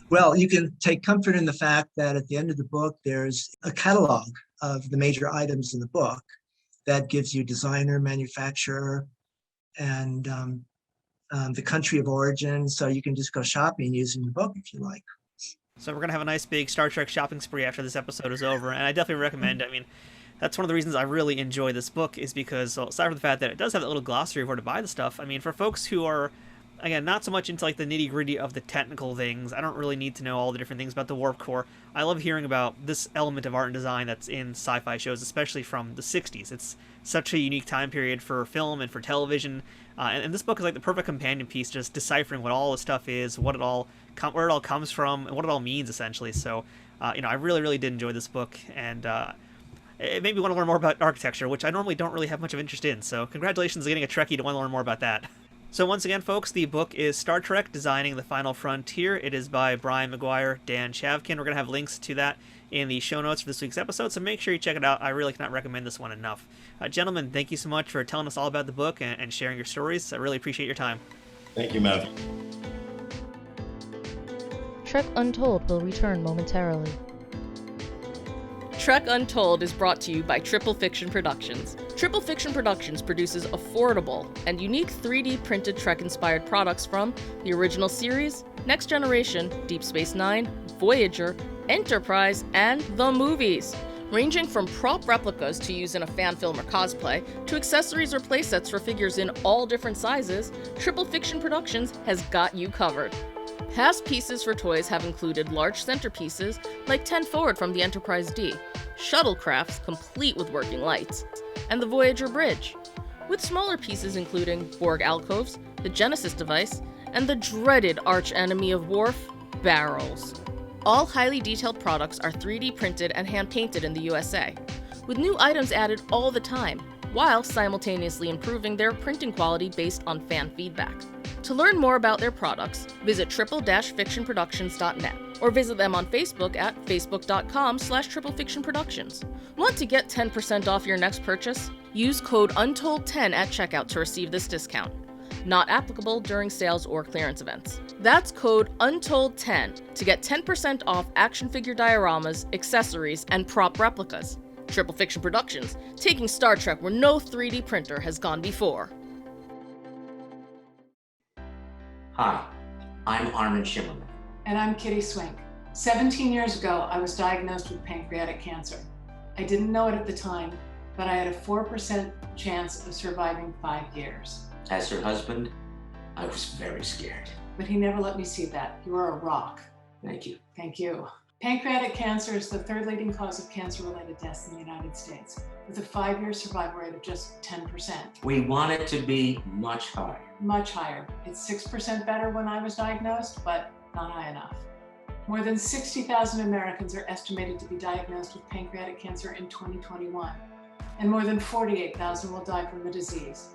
Well, you can take comfort in the fact that at the end of the book, there's a catalog of the major items in the book that gives you designer, manufacturer, and the country of origin. So you can just go shopping using the book if you like. So we're going to have a nice big Star Trek shopping spree after this episode is over, and I definitely recommend it. I mean, that's one of the reasons I really enjoy this book, is because, well, aside from the fact that it does have that little glossary of where to buy the stuff, I mean, for folks who are, again, not so much into like the nitty-gritty of the technical things, I don't really need to know all the different things about the warp core. I love hearing about this element of art and design that's in sci-fi shows, especially from the 60s. It's such a unique time period for film and for television, and this book is like the perfect companion piece, just deciphering what all the stuff is, where it all comes from, and what it all means, essentially. So, I really, really did enjoy this book, and it made me want to learn more about architecture, which I normally don't really have much of interest in. So congratulations on getting a Trekkie to want to learn more about that. So once again, folks, the book is Star Trek: Designing the Final Frontier. It is by Brian McGuire, Dan Chavkin. We're going to have links to that in the show notes for this week's episode, so make sure you check it out. I really cannot recommend this one enough. Gentlemen, thank you so much for telling us all about the book and sharing your stories. I really appreciate your time. Thank you, Matthew. Trek Untold will return momentarily. Trek Untold is brought to you by Triple Fiction Productions. Triple Fiction Productions produces affordable and unique 3D printed Trek-inspired products from the original series, Next Generation, Deep Space Nine, Voyager, Enterprise, and the movies. Ranging from prop replicas to use in a fan film or cosplay, to accessories or playsets for figures in all different sizes, Triple Fiction Productions has got you covered. Past pieces for toys have included large centerpieces like 10 Forward from the Enterprise D, shuttlecrafts complete with working lights, and the Voyager Bridge, with smaller pieces including Borg alcoves, the Genesis device, and the dreaded arch-enemy of Worf, barrels. All highly detailed products are 3D printed and hand-painted in the USA, with new items added all the time, while simultaneously improving their printing quality based on fan feedback. To learn more about their products, visit triple-fictionproductions.net or visit them on Facebook at facebook.com/triplefictionproductions. Want to get 10% off your next purchase? Use code UNTOLD10 at checkout to receive this discount. Not applicable during sales or clearance events. That's code UNTOLD10 to get 10% off action figure dioramas, accessories, and prop replicas. Triple Fiction Productions, taking Star Trek where no 3D printer has gone before. Hi, I'm Armin Shimmerman. And I'm Kitty Swink. 17 years ago, I was diagnosed with pancreatic cancer. I didn't know it at the time, but I had a 4% chance of surviving 5 years. As her husband, I was very scared. But he never let me see that. You are a rock. Thank you. Thank you. Pancreatic cancer is the third leading cause of cancer-related deaths in the United States, with a 5-year survival rate of just 10%. We want it to be much higher. Much higher. It's 6% better when I was diagnosed, but not high enough. More than 60,000 Americans are estimated to be diagnosed with pancreatic cancer in 2021, and more than 48,000 will die from the disease.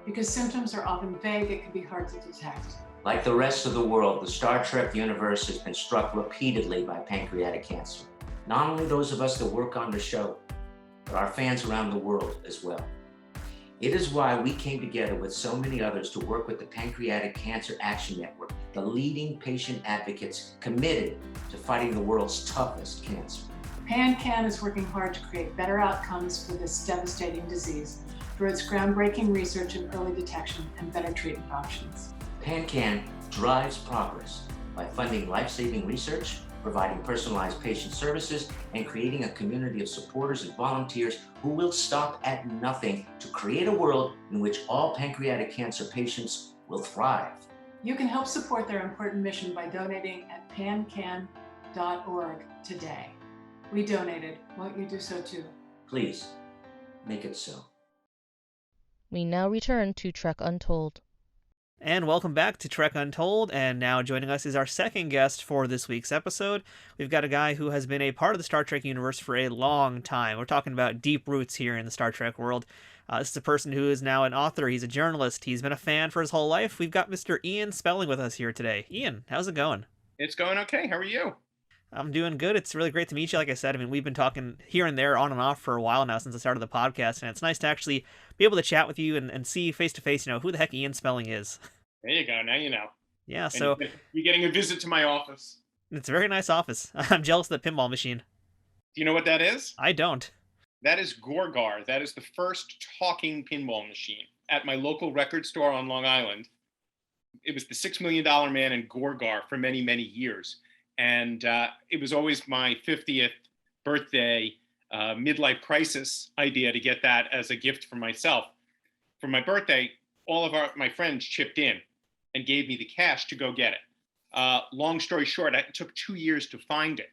Because symptoms are often vague, it can be hard to detect. Like the rest of the world, the Star Trek universe has been struck repeatedly by pancreatic cancer. Not only those of us that work on the show, but our fans around the world as well. It is why we came together with so many others to work with the Pancreatic Cancer Action Network, the leading patient advocates committed to fighting the world's toughest cancer. PanCan is working hard to create better outcomes for this devastating disease through its groundbreaking research in early detection and better treatment options. PanCan drives progress by funding life-saving research, providing personalized patient services, and creating a community of supporters and volunteers who will stop at nothing to create a world in which all pancreatic cancer patients will thrive. You can help support their important mission by donating at pancan.org today. We donated. Won't you do so too? Please, make it so. We now return to Trek Untold. And welcome back to Trek Untold, and now joining us is our second guest for this week's episode. We've got a guy who has been a part of the Star Trek universe for a long time. We're talking about deep roots here in the Star Trek world. This is a person who is now an author, he's a journalist, he's been a fan for his whole life. We've got Mr. Ian Spelling with us here today. Ian, how's it going? It's going okay. How are you? I'm doing good. It's really great to meet you. Like I said, I mean, we've been talking here and there on and off for a while now since the start of the podcast, and it's nice to actually be able to chat with you and see face to face, who the heck Ian Spelling is. There you go. Now you know. Yeah, so you're getting a visit to my office. It's a very nice office. I'm jealous of the pinball machine. Do you know what that is? I don't. That is Gorgar. That is the first talking pinball machine at my local record store on Long Island. It was the $6 Million Man in Gorgar for many, many years. And it was always my 50th birthday midlife crisis idea to get that as a gift for myself. For my birthday, all of my friends chipped in and gave me the cash to go get it. Long story short, it took 2 years to find it.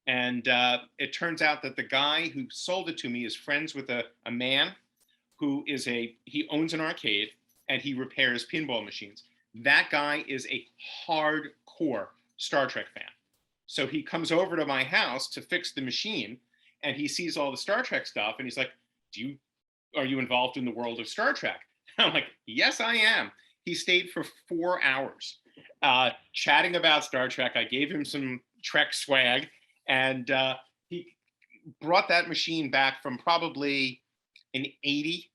And it turns out that the guy who sold it to me is friends with a man who is he owns an arcade and he repairs pinball machines. That guy is a hardcore Star Trek fan. So he comes over to my house to fix the machine and he sees all the Star Trek stuff and he's like, are you involved in the world of Star Trek? I'm like, yes, I am. He stayed for 4 hours chatting about Star Trek. I gave him some Trek swag, and he brought that machine back from probably an 80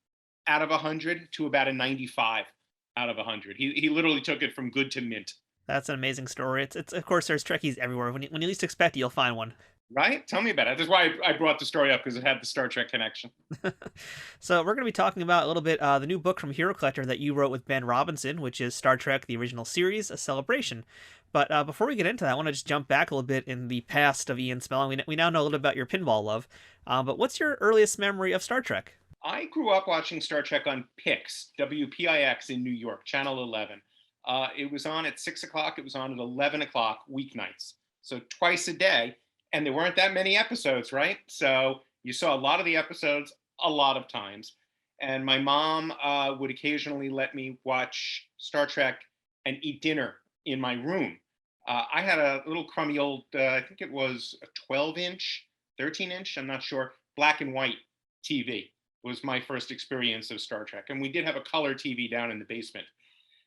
out of 100 to about a 95 out of 100. He literally took it from good to mint. That's an amazing story. It's of course, there's Trekkies everywhere. When you least expect it, you'll find one. Right? Tell me about it. That's why I brought the story up, because it had the Star Trek connection. So we're going to be talking about a little bit the new book from Hero Collector that you wrote with Ben Robinson, which is Star Trek, the original series, A Celebration. But before we get into that, I want to just jump back a little bit in the past of Ian Spelling. We now know a little bit about your pinball love. But what's your earliest memory of Star Trek? I grew up watching Star Trek on PIX, WPIX in New York, Channel 11. It was on at 6 o'clock. It was on at 11 o'clock weeknights. So twice a day. And there weren't that many episodes, right? So you saw a lot of the episodes a lot of times. And my mom would occasionally let me watch Star Trek and eat dinner in my room. I had a little crummy old, I think it was a 12-inch, 13-inch, I'm not sure, black and white TV was my first experience of Star Trek. And we did have a color TV down in the basement.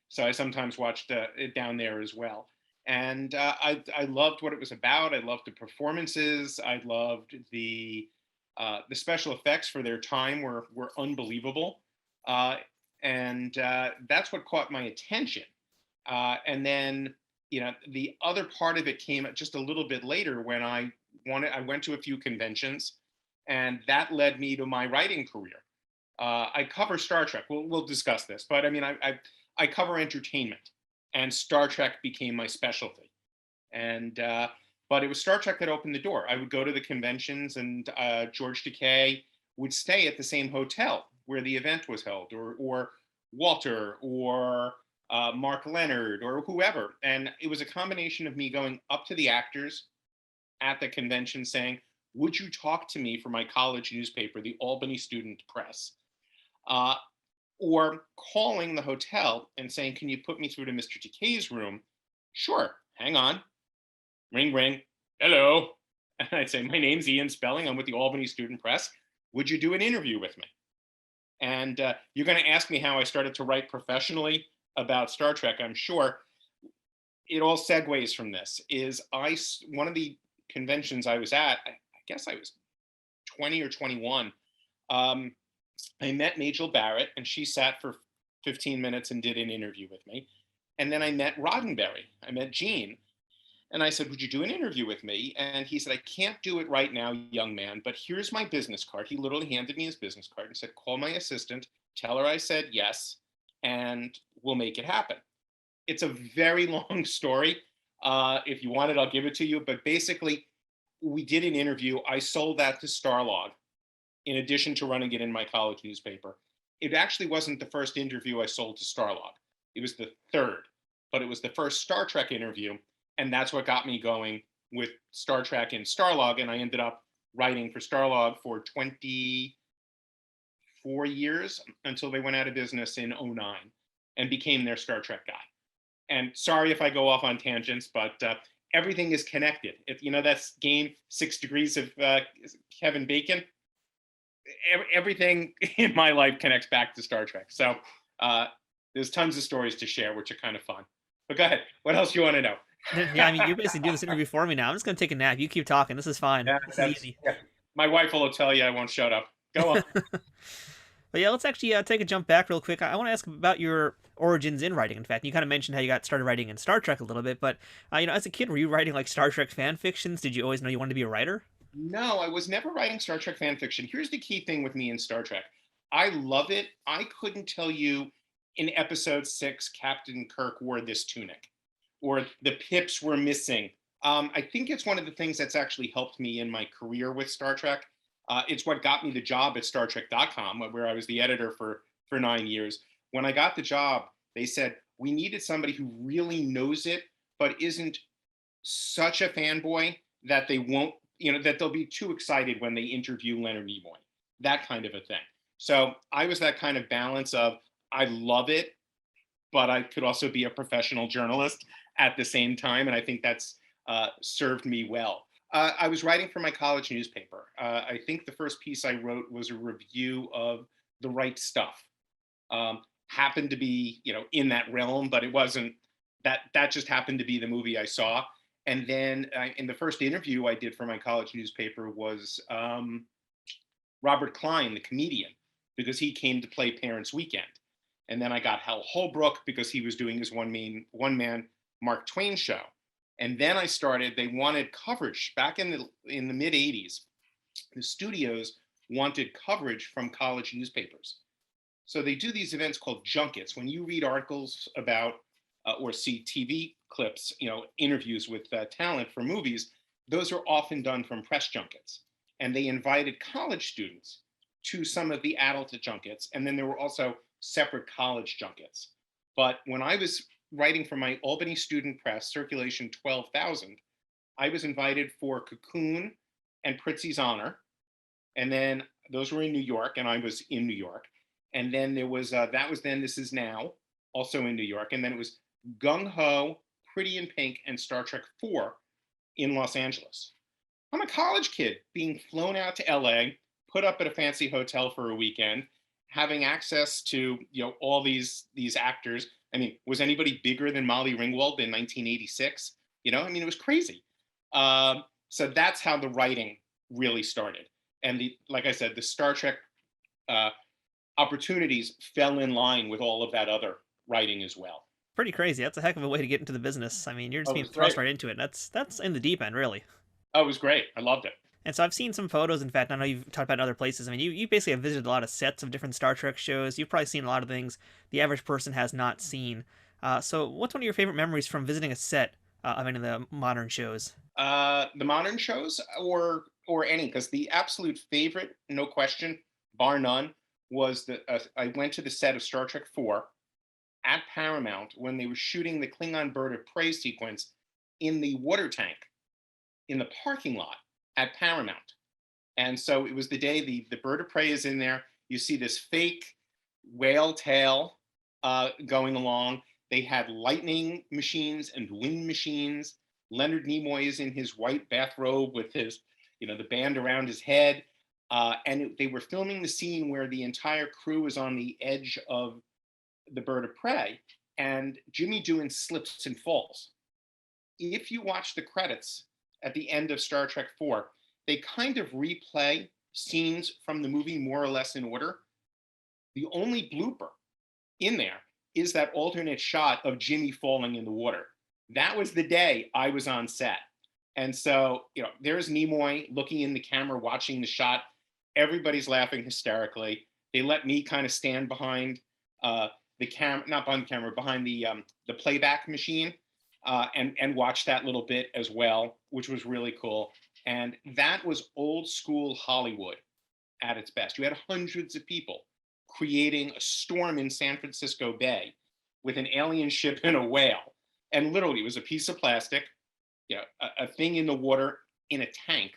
So I sometimes watched it down there as well. And I loved what it was about. I loved the performances. I loved the special effects for their time were unbelievable. And that's what caught my attention. And then, the other part of it came just a little bit later when I went to a few conventions, and that led me to my writing career. I cover Star Trek. We'll discuss this, but I mean, I cover entertainment. And Star Trek became my specialty. And but it was Star Trek that opened the door. I would go to the conventions, and George Takei would stay at the same hotel where the event was held, or Walter, or Mark Leonard, or whoever. And it was a combination of me going up to the actors at the convention saying, would you talk to me for my college newspaper, the Albany Student Press? Or calling the hotel and saying, can you put me through to Mr. Takei's room? Sure, hang on. Ring, ring. Hello. And I'd say, my name's Ian Spelling. I'm with the Albany Student Press. Would you do an interview with me? And you're going to ask me how I started to write professionally about Star Trek, I'm sure. It all segues from this. One of the conventions I was at, I guess I was 20 or 21, I met Majel Barrett, and she sat for 15 minutes and did an interview with me. And then I met Roddenberry. I met Gene. And I said, would you do an interview with me? And he said, I can't do it right now, young man, but here's my business card. He literally handed me his business card and said, call my assistant, tell her I said yes, and we'll make it happen. It's a very long story. If you want it, I'll give it to you. But basically, we did an interview. I sold that to Starlog, in addition to running it in my college newspaper. It actually wasn't the first interview I sold to Starlog. It was the third, but it was the first Star Trek interview. And that's what got me going with Star Trek and Starlog. And I ended up writing for Starlog for 24 years until they went out of business in 2009 and became their Star Trek guy. And sorry if I go off on tangents, but everything is connected. That's game 6 Degrees of Kevin Bacon. Everything in my life connects back to Star Trek. So there's tons of stories to share, which are kind of fun. But go ahead. What else do you want to know? Yeah, I mean, you basically do this interview for me now. I'm just going to take a nap. You keep talking. This is fine. Yeah, this is easy. Yeah. My wife will tell you I won't shut up. Go on. But yeah, let's actually take a jump back real quick. I want to ask about your origins in writing. In fact, you kind of mentioned how you got started writing in Star Trek a little bit, but as a kid, were you writing like Star Trek fan fictions? Did you always know you wanted to be a writer? No, I was never writing Star Trek fan fiction. Here's the key thing with me in Star Trek. I love it. I couldn't tell you in episode 6, Captain Kirk wore this tunic, or the pips were missing. I think it's one of the things that's actually helped me in my career with Star Trek. It's what got me the job at StarTrek.com, where I was the editor for 9 years. When I got the job, they said, we needed somebody who really knows it, but isn't such a fanboy that they won't, that they'll be too excited when they interview Leonard Nimoy, that kind of a thing. So I was that kind of balance of, I love it, but I could also be a professional journalist at the same time. And I think that's served me well. I was writing for my college newspaper. I think the first piece I wrote was a review of The Right Stuff. Happened to be, in that realm, but it wasn't, that just happened to be the movie I saw. And then in the first interview I did for my college newspaper was Robert Klein, the comedian, because he came to play Parents Weekend. And then I got Hal Holbrook because he was doing his one-man Mark Twain show. And then they wanted coverage back in the mid 80s. The studios wanted coverage from college newspapers. So they do these events called junkets. When you read articles about or see TV clips, interviews with talent for movies, those are often done from press junkets. And they invited college students to some of the adult junkets. And then there were also separate college junkets. But when I was writing for my Albany Student Press, circulation 12,000, I was invited for Cocoon and Prizzi's Honor. And then those were in New York, and I was in New York. And then there was, that was Then This Is Now, also in New York. And then it was Gung Ho, Pretty in Pink, and Star Trek 4 in Los Angeles. I'm a college kid being flown out to LA, put up at a fancy hotel for a weekend, having access to all these actors. I mean, was anybody bigger than Molly Ringwald in 1986? It was crazy. So that's how the writing really started. And like I said, the Star Trek opportunities fell in line with all of that other writing as well. Pretty crazy. That's a heck of a way to get into the business. I mean, you're just being thrust right into it. That's in the deep end, really. Oh, it was great. I loved it. And so I've seen some photos. In fact, I know you've talked about in other places. I mean, you basically have visited a lot of sets of different Star Trek shows. You've probably seen a lot of things the average person has not seen. So what's one of your favorite memories from visiting a set of any of the modern shows? The modern shows or or any, because the absolute favorite, no question, bar none, was I went to the set of Star Trek 4 at Paramount when they were shooting the Klingon bird of prey sequence in the water tank in the parking lot at Paramount. And so it was the day the bird of prey is in there. You see this fake whale tail going along. They had lightning machines and wind machines. Leonard Nimoy is in his white bathrobe with his, the band around his head. They were filming the scene where the entire crew is on the edge of the bird of prey, and Jimmy Doohan slips and falls. If you watch the credits at the end of Star Trek 4, they kind of replay scenes from the movie more or less in order. The only blooper in there is that alternate shot of Jimmy falling in the water. That was the day I was on set. And so, there's Nimoy looking in the camera, watching the shot. Everybody's laughing hysterically. They let me kind of stand behind the camera, not behind the camera, behind the playback machine and watch that little bit as well, which was really cool. And that was old school Hollywood at its best. You had hundreds of people creating a storm in San Francisco Bay with an alien ship and a whale. And literally it was a piece of plastic, a thing in the water in a tank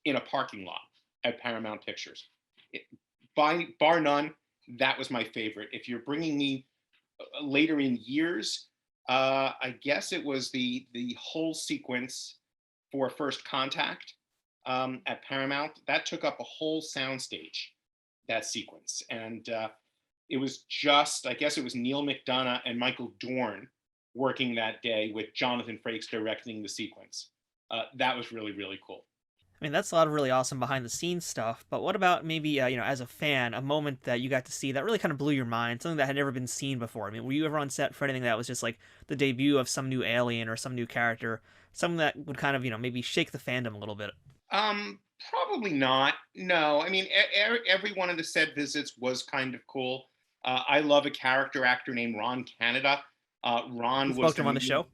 in a parking lot at Paramount Pictures. Bar none, that was my favorite. If you're bringing me later in years, I guess it was the whole sequence for First Contact at Paramount. That took up a whole soundstage, that sequence. And it was just, I guess it was Neil McDonough and Michael Dorn working that day with Jonathan Frakes directing the sequence. That was really, really cool. I mean, that's a lot of really awesome behind the scenes stuff, but what about maybe, as a fan, a moment that you got to see that really kind of blew your mind, something that had never been seen before? I mean, were you ever on set for anything that was just like the debut of some new alien or some new character, something that would kind of, maybe shake the fandom a little bit? Probably not. No, I mean, every one of the set visits was kind of cool. I love a character actor named Ron Canada. Ron You spoke to him on the show?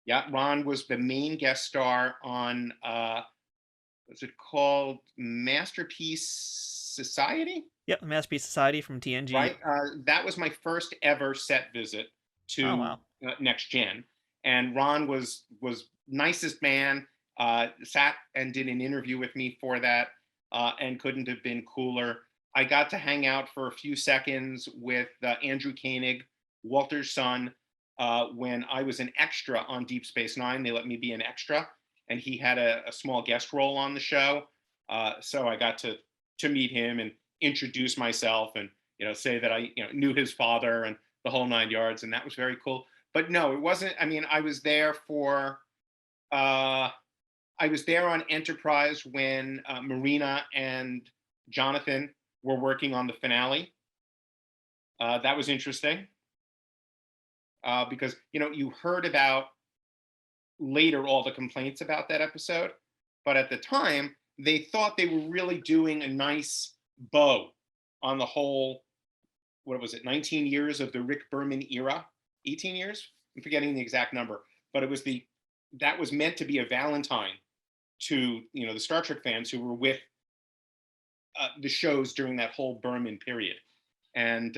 Yeah, Ron was the main guest star on, what's it called? Masterpiece Society? Yep, Masterpiece Society from TNG. Right. That was my first ever set visit to Next Gen. And Ron was nicest man, sat and did an interview with me for that and couldn't have been cooler. I got to hang out for a few seconds with Andrew Koenig, Walter's son, when I was an extra on Deep Space Nine. They let me be an extra, and he had a small guest role on the show. So I got to meet him and introduce myself and, say that I knew his father and the whole 9 yards. And that was very cool. But no, it wasn't. I mean, I was there on Enterprise when Marina and Jonathan were working on the finale. That was interesting because, you heard about later all the complaints about that episode, but at the time they thought they were really doing a nice bow on the whole, 19 years of the Rick Berman era, 18 years? I'm forgetting the exact number, but that was meant to be a Valentine to, the Star Trek fans who were with the shows during that whole Berman period. And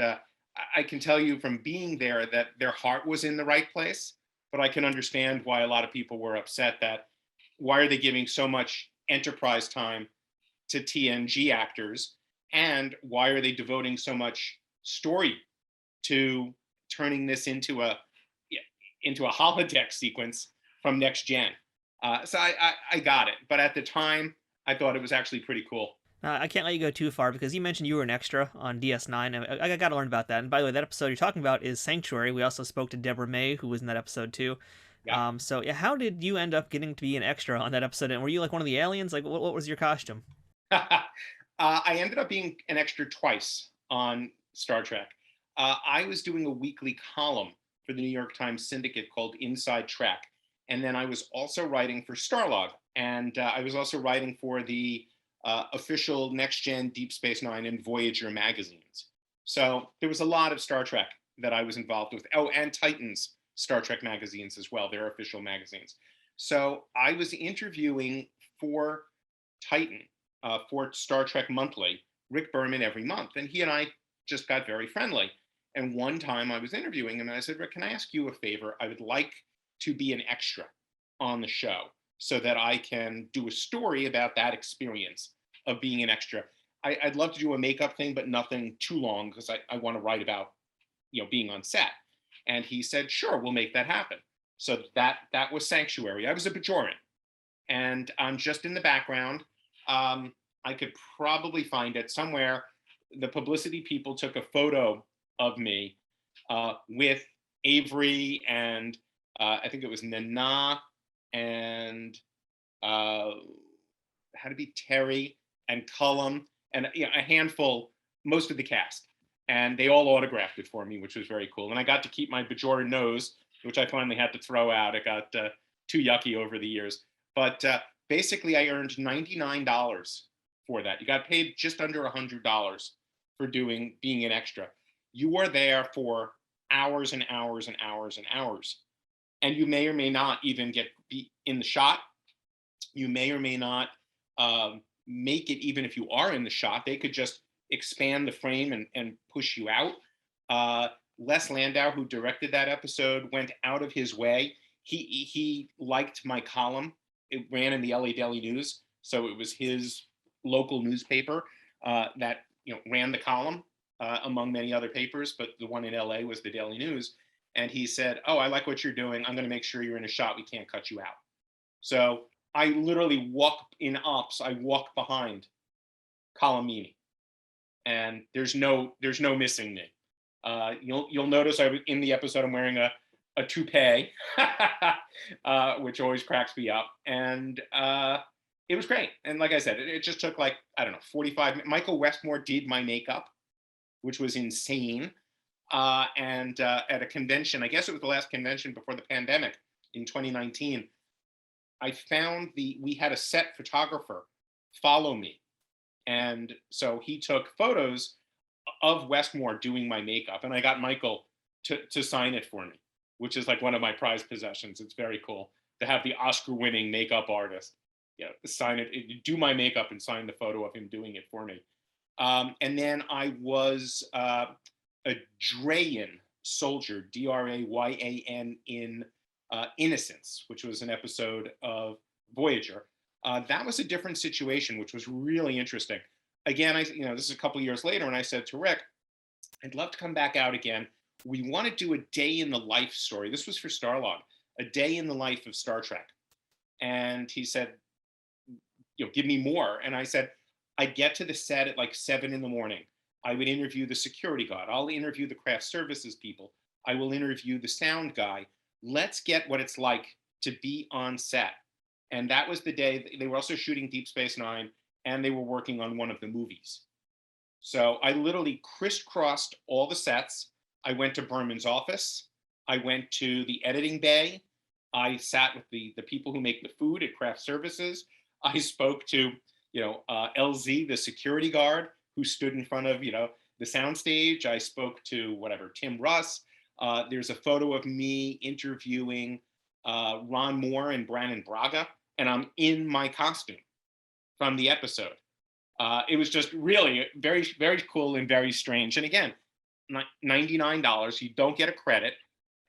I can tell you from being there that their heart was in the right place, but I can understand why a lot of people were upset that why are they giving so much Enterprise time to TNG actors, and why are they devoting so much story to turning this into a holodeck sequence from Next Gen? So I got it, but at the time I thought it was actually pretty cool. I can't let you go too far because you mentioned you were an extra on DS9. I got to learn about that. And by the way, that episode you're talking about is Sanctuary. We also spoke to Deborah May, who was in that episode too. Yeah. So how did you end up getting to be an extra on that episode? And were you like one of the aliens? Like, what was your costume? I ended up being an extra twice on Star Trek. I was doing a weekly column for the New York Times Syndicate called Inside Trek. And then I was also writing for Starlog. And I was also writing for the official Next Gen, Deep Space Nine, and Voyager magazines. So there was a lot of Star Trek that I was involved with. Oh, and Titan's Star Trek magazines as well, their official magazines. So I was interviewing for Titan for Star Trek Monthly, Rick Berman, every month. And he and I just got very friendly. And one time I was interviewing him and I said, Rick, can I ask you a favor? I would like to be an extra on the show so that I can do a story about that experience of being an extra. I'd love to do a makeup thing, but nothing too long because I want to write about, being on set. And he said, sure, we'll make that happen. So that was Sanctuary. I was a Bajoran, and I'm just in the background. I could probably find it somewhere. The publicity people took a photo of me with Avery and I think it was Nana and had to be Terry and Cullum and a handful, most of the cast. And they all autographed it for me, which was very cool. And I got to keep my Bajoran nose, which I finally had to throw out. It got too yucky over the years. But basically, I earned $99 for that. You got paid just under $100 for being an extra. You are there for hours and hours and hours and hours. And you may or may not even be in the shot. You may or may not make it even if you are in the shot. They could just expand the frame and push you out. Les Landau, who directed that episode, went out of his way. He liked my column. It ran in the LA Daily News, so it was his local newspaper that ran the column among many other papers, but the one in LA was the Daily News. And he said, "Oh, I like what you're doing. I'm going to make sure you're in a shot. We can't cut you out." So I literally in ops. I walk behind Colomini, and there's no missing me. You'll notice in the episode I'm wearing a toupee, which always cracks me up. And it was great. And like I said, it just took 45 minutes. Michael Westmore did my makeup, which was insane. And at a convention, I guess it was the last convention before the pandemic in 2019, I found we had a set photographer follow me. And so he took photos of Westmore doing my makeup, and I got Michael to sign it for me, which is like one of my prized possessions. It's very cool to have the Oscar-winning makeup artist, sign it, do my makeup and sign the photo of him doing it for me. And then I was a Drayan soldier, Drayan, in Innocence, which was an episode of Voyager. That was a different situation, which was really interesting. Again, this is a couple of years later, and I said to Rick, I'd love to come back out again. We want to do a day in the life story. This was for Starlog, a day in the life of Star Trek. And he said, give me more. And I said, I'd get to the set at 7 a.m. I would interview the security guard. I'll interview the craft services people. I will interview the sound guy. Let's get what it's like to be on set. And that was the day. They were also shooting Deep Space Nine, and they were working on one of the movies. So I literally crisscrossed all the sets. I went to Berman's office. I went to the editing bay. I sat with the people who make the food at Craft Services. I spoke to, LZ, the security guard who stood in front of, the soundstage. I spoke to Tim Russ. There's a photo of me interviewing Ron Moore and Brannon Braga, and I'm in my costume from the episode. It was just really very, very cool and very strange. And again, $99, you don't get a credit,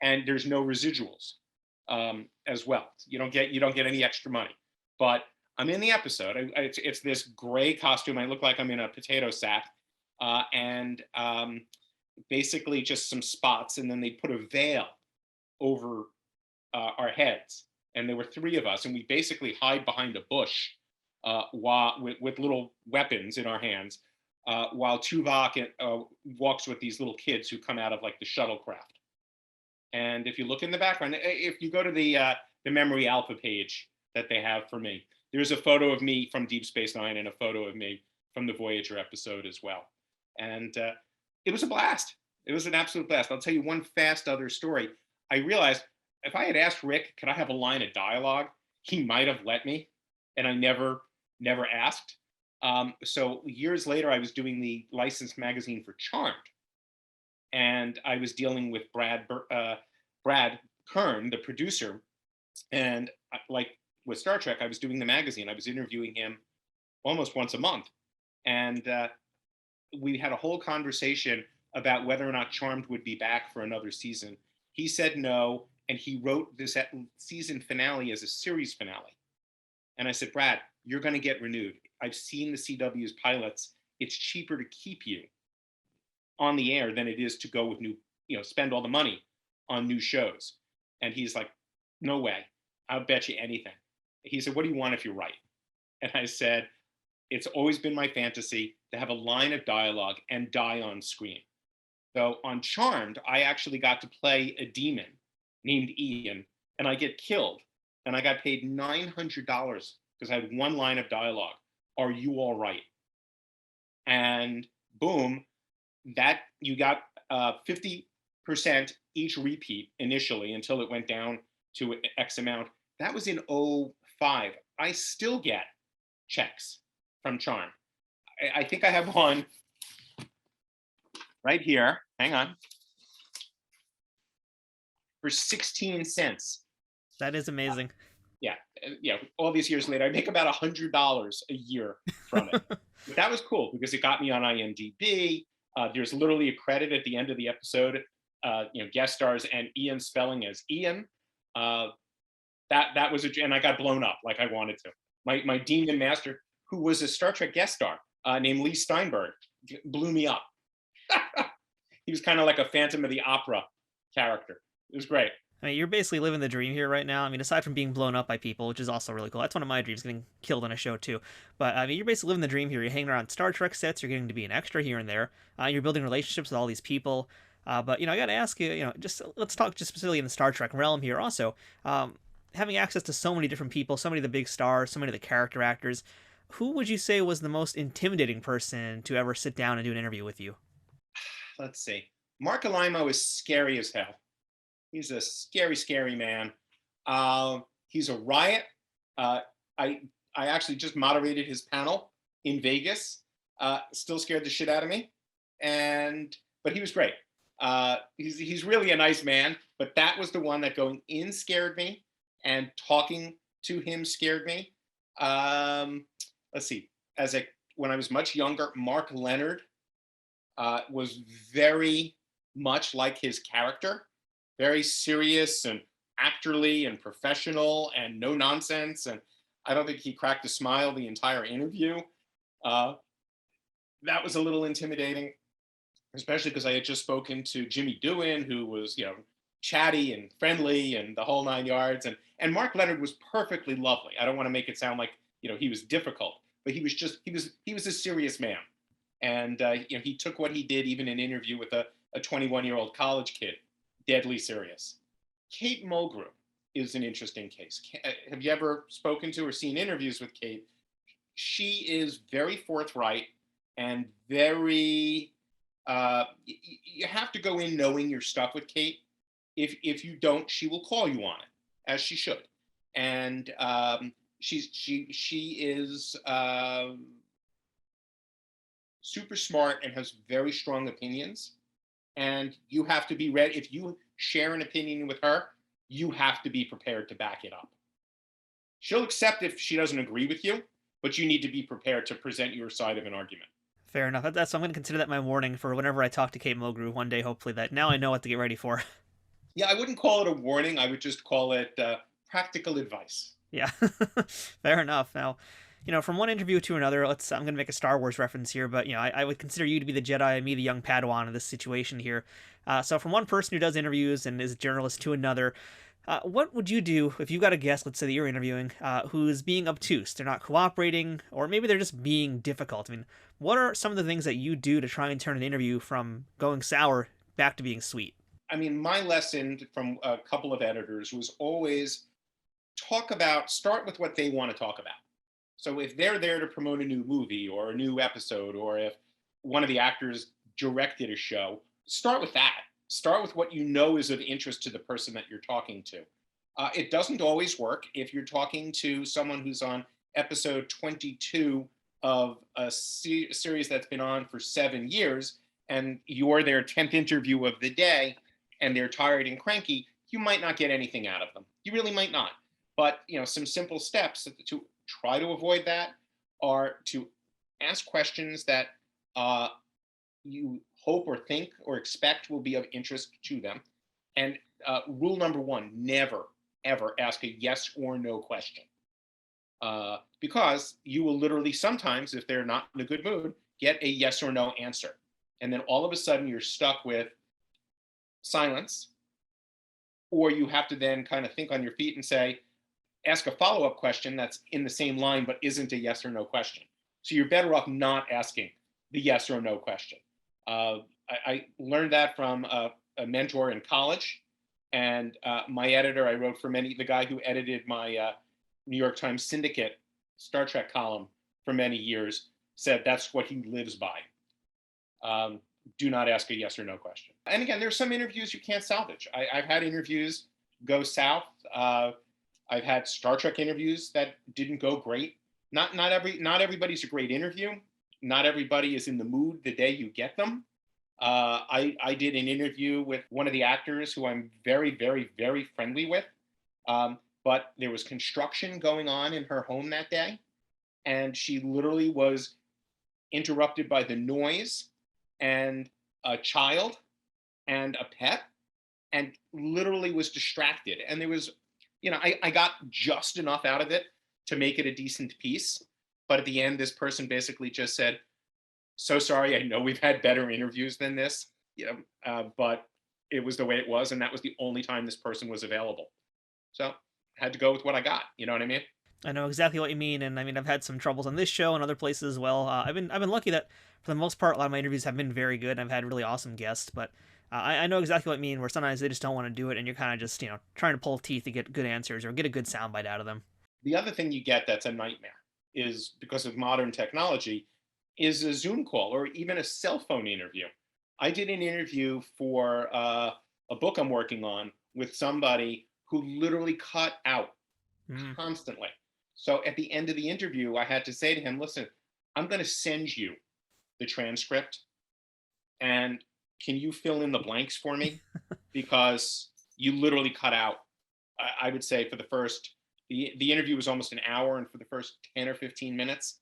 and there's no residuals as well. You don't get any extra money. But I'm in the episode. It's this gray costume. I look like I'm in a potato sack, and basically just some spots, and then they put a veil over our heads. And there were 3 of us, and we basically hide behind a bush with little weapons in our hands, while Tuvok walks with these little kids who come out of the shuttlecraft. And if you look in the background, if you go to the Memory Alpha page that they have for me, there's a photo of me from Deep Space Nine and a photo of me from the Voyager episode as well. And it was a blast. It was an absolute blast. I'll tell you one fast other story. I realized if I had asked Rick, could I have a line of dialogue, he might have let me, and I never asked. So years later, I was doing the licensed magazine for Charmed, and I was dealing with Brad Kern, the producer, and with Star Trek, I was doing the magazine. I was interviewing him almost once a month. And we had a whole conversation about whether or not Charmed would be back for another season. He said no, and he wrote this season finale as a series finale. And I said, Brad, you're going to get renewed. I've seen the CW's pilots. It's cheaper to keep you on the air than it is to go with new, spend all the money on new shows. And he's like, no way. I'll bet you anything. He said, what do you want if you're right? And I said, it's always been my fantasy to have a line of dialogue and die on screen. So on Charmed, I actually got to play a demon named Ian, and I get killed. And I got paid $900 because I had one line of dialogue. Are you all right? And boom, that you got 50% each repeat initially until it went down to X amount. That was in 2005. I still get checks from Charm. I think I have one right here. Hang on. For 16 cents. That is amazing. Yeah. All these years later, I make about $100 a year from it. But that was cool because it got me on IMDb. There's literally a credit at the end of the episode, guest stars and Ian spelling as Ian. That was and I got blown up like I wanted to. My demon master, who was a Star Trek guest star named Lee Steinberg, blew me up. He was kind of like a Phantom of the Opera character. It was great. I mean, you're basically living the dream here right now. I mean, aside from being blown up by people, which is also really cool. That's one of my dreams, getting killed on a show too. But I mean, you're basically living the dream here. You're hanging around Star Trek sets. You're getting to be an extra here and there. You're building relationships with all these people. But I got to ask you, just let's talk just specifically in the Star Trek realm here. Also, having access to so many different people, so many of the big stars, so many of the character actors. Who would you say was the most intimidating person to ever sit down and do an interview with you? Let's see. Mark Alimo is scary as hell. He's a scary, scary man. He's a riot. I actually just moderated his panel in Vegas. Still scared the shit out of me. But he was great. He's really a nice man. But that was the one that going in scared me, and talking to him scared me. Let's see. When I was much younger, Mark Leonard was very much like his character. Very serious and actorly and professional and no nonsense. And I don't think he cracked a smile the entire interview. That was a little intimidating, especially because I had just spoken to Jimmy Doohan, who was, chatty and friendly and the whole 9 yards. And Mark Leonard was perfectly lovely. I don't want to make it sound like, he was difficult, but he was a serious man. And, he took what he did, even in an interview with a 21-year-old college kid, deadly serious. Kate Mulgrew is an interesting case. Have you ever spoken to or seen interviews with Kate? She is very forthright and very, you have to go in knowing your stuff with Kate. If you don't, she will call you on it, as she should. And she is super smart and has very strong opinions. And you have to be ready. If you share an opinion with her, you have to be prepared to back it up. She'll accept if she doesn't agree with you, but you need to be prepared to present your side of an argument. Fair enough. So I'm going to consider that my warning for whenever I talk to Kate Mulgrew one day, hopefully, that now I know what to get ready for. Yeah, I wouldn't call it a warning. I would just call it practical advice. Yeah, fair enough. Now, from one interview to another, I'm going to make a Star Wars reference here, but, I would consider you to be the Jedi and me the young Padawan in this situation here. So from one person who does interviews and is a journalist to another, what would you do if you got a guest, let's say that you're interviewing, who's being obtuse, they're not cooperating, or maybe they're just being difficult? I mean, what are some of the things that you do to try and turn an interview from going sour back to being sweet? I mean, my lesson from a couple of editors was always start with what they want to talk about. So if they're there to promote a new movie or a new episode, or if one of the actors directed a show, start with that. Start with what you know is of interest to the person that you're talking to. It doesn't always work. If you're talking to someone who's on episode 22 of a series that's been on for 7 years, and you're their 10th interview of the day, and they're tired and cranky, you might not get anything out of them. You really might not. But some simple steps to try to avoid that are to ask questions that you hope or think or expect will be of interest to them. And rule number one, never, ever ask a yes or no question. Because you will literally sometimes, if they're not in a good mood, get a yes or no answer. And then all of a sudden you're stuck with silence, or you have to then kind of think on your feet and say, ask a follow-up question that's in the same line but isn't a yes or no question. So you're better off not asking the yes or no question. I learned that from a mentor in college, and my editor, I wrote for the guy who edited my New York Times Syndicate Star Trek column for many years, said that's what he lives by. Do not ask a yes or no question. And again, there's some interviews you can't salvage. I've had interviews go south. I've had Star Trek interviews that didn't go great. Not everybody's a great interview. Not everybody is in the mood the day you get them. I did an interview with one of the actors who I'm very, very, very friendly with. But there was construction going on in her home that day, and she literally was interrupted by the noise and a child and a pet, and literally was distracted. And there was, I got just enough out of it to make it a decent piece. But at the end, this person basically just said, so sorry, I know we've had better interviews than this, but it was the way it was. And that was the only time this person was available. So I had to go with what I got. You know what I mean? I know exactly what you mean, and I mean I've had some troubles on this show and other places as well. I've been lucky that for the most part a lot of my interviews have been very good, and I've had really awesome guests. But I know exactly what you mean, where sometimes they just don't want to do it, and you're kind of just trying to pull teeth to get good answers or get a good soundbite out of them. The other thing you get that's a nightmare is, because of modern technology, is a Zoom call or even a cell phone interview. I did an interview for a book I'm working on with somebody who literally cut out constantly. So at the end of the interview, I had to say to him, listen, I'm going to send you the transcript, and can you fill in the blanks for me? Because you literally cut out, I would say for the interview was almost an hour, and for the first 10 or 15 minutes,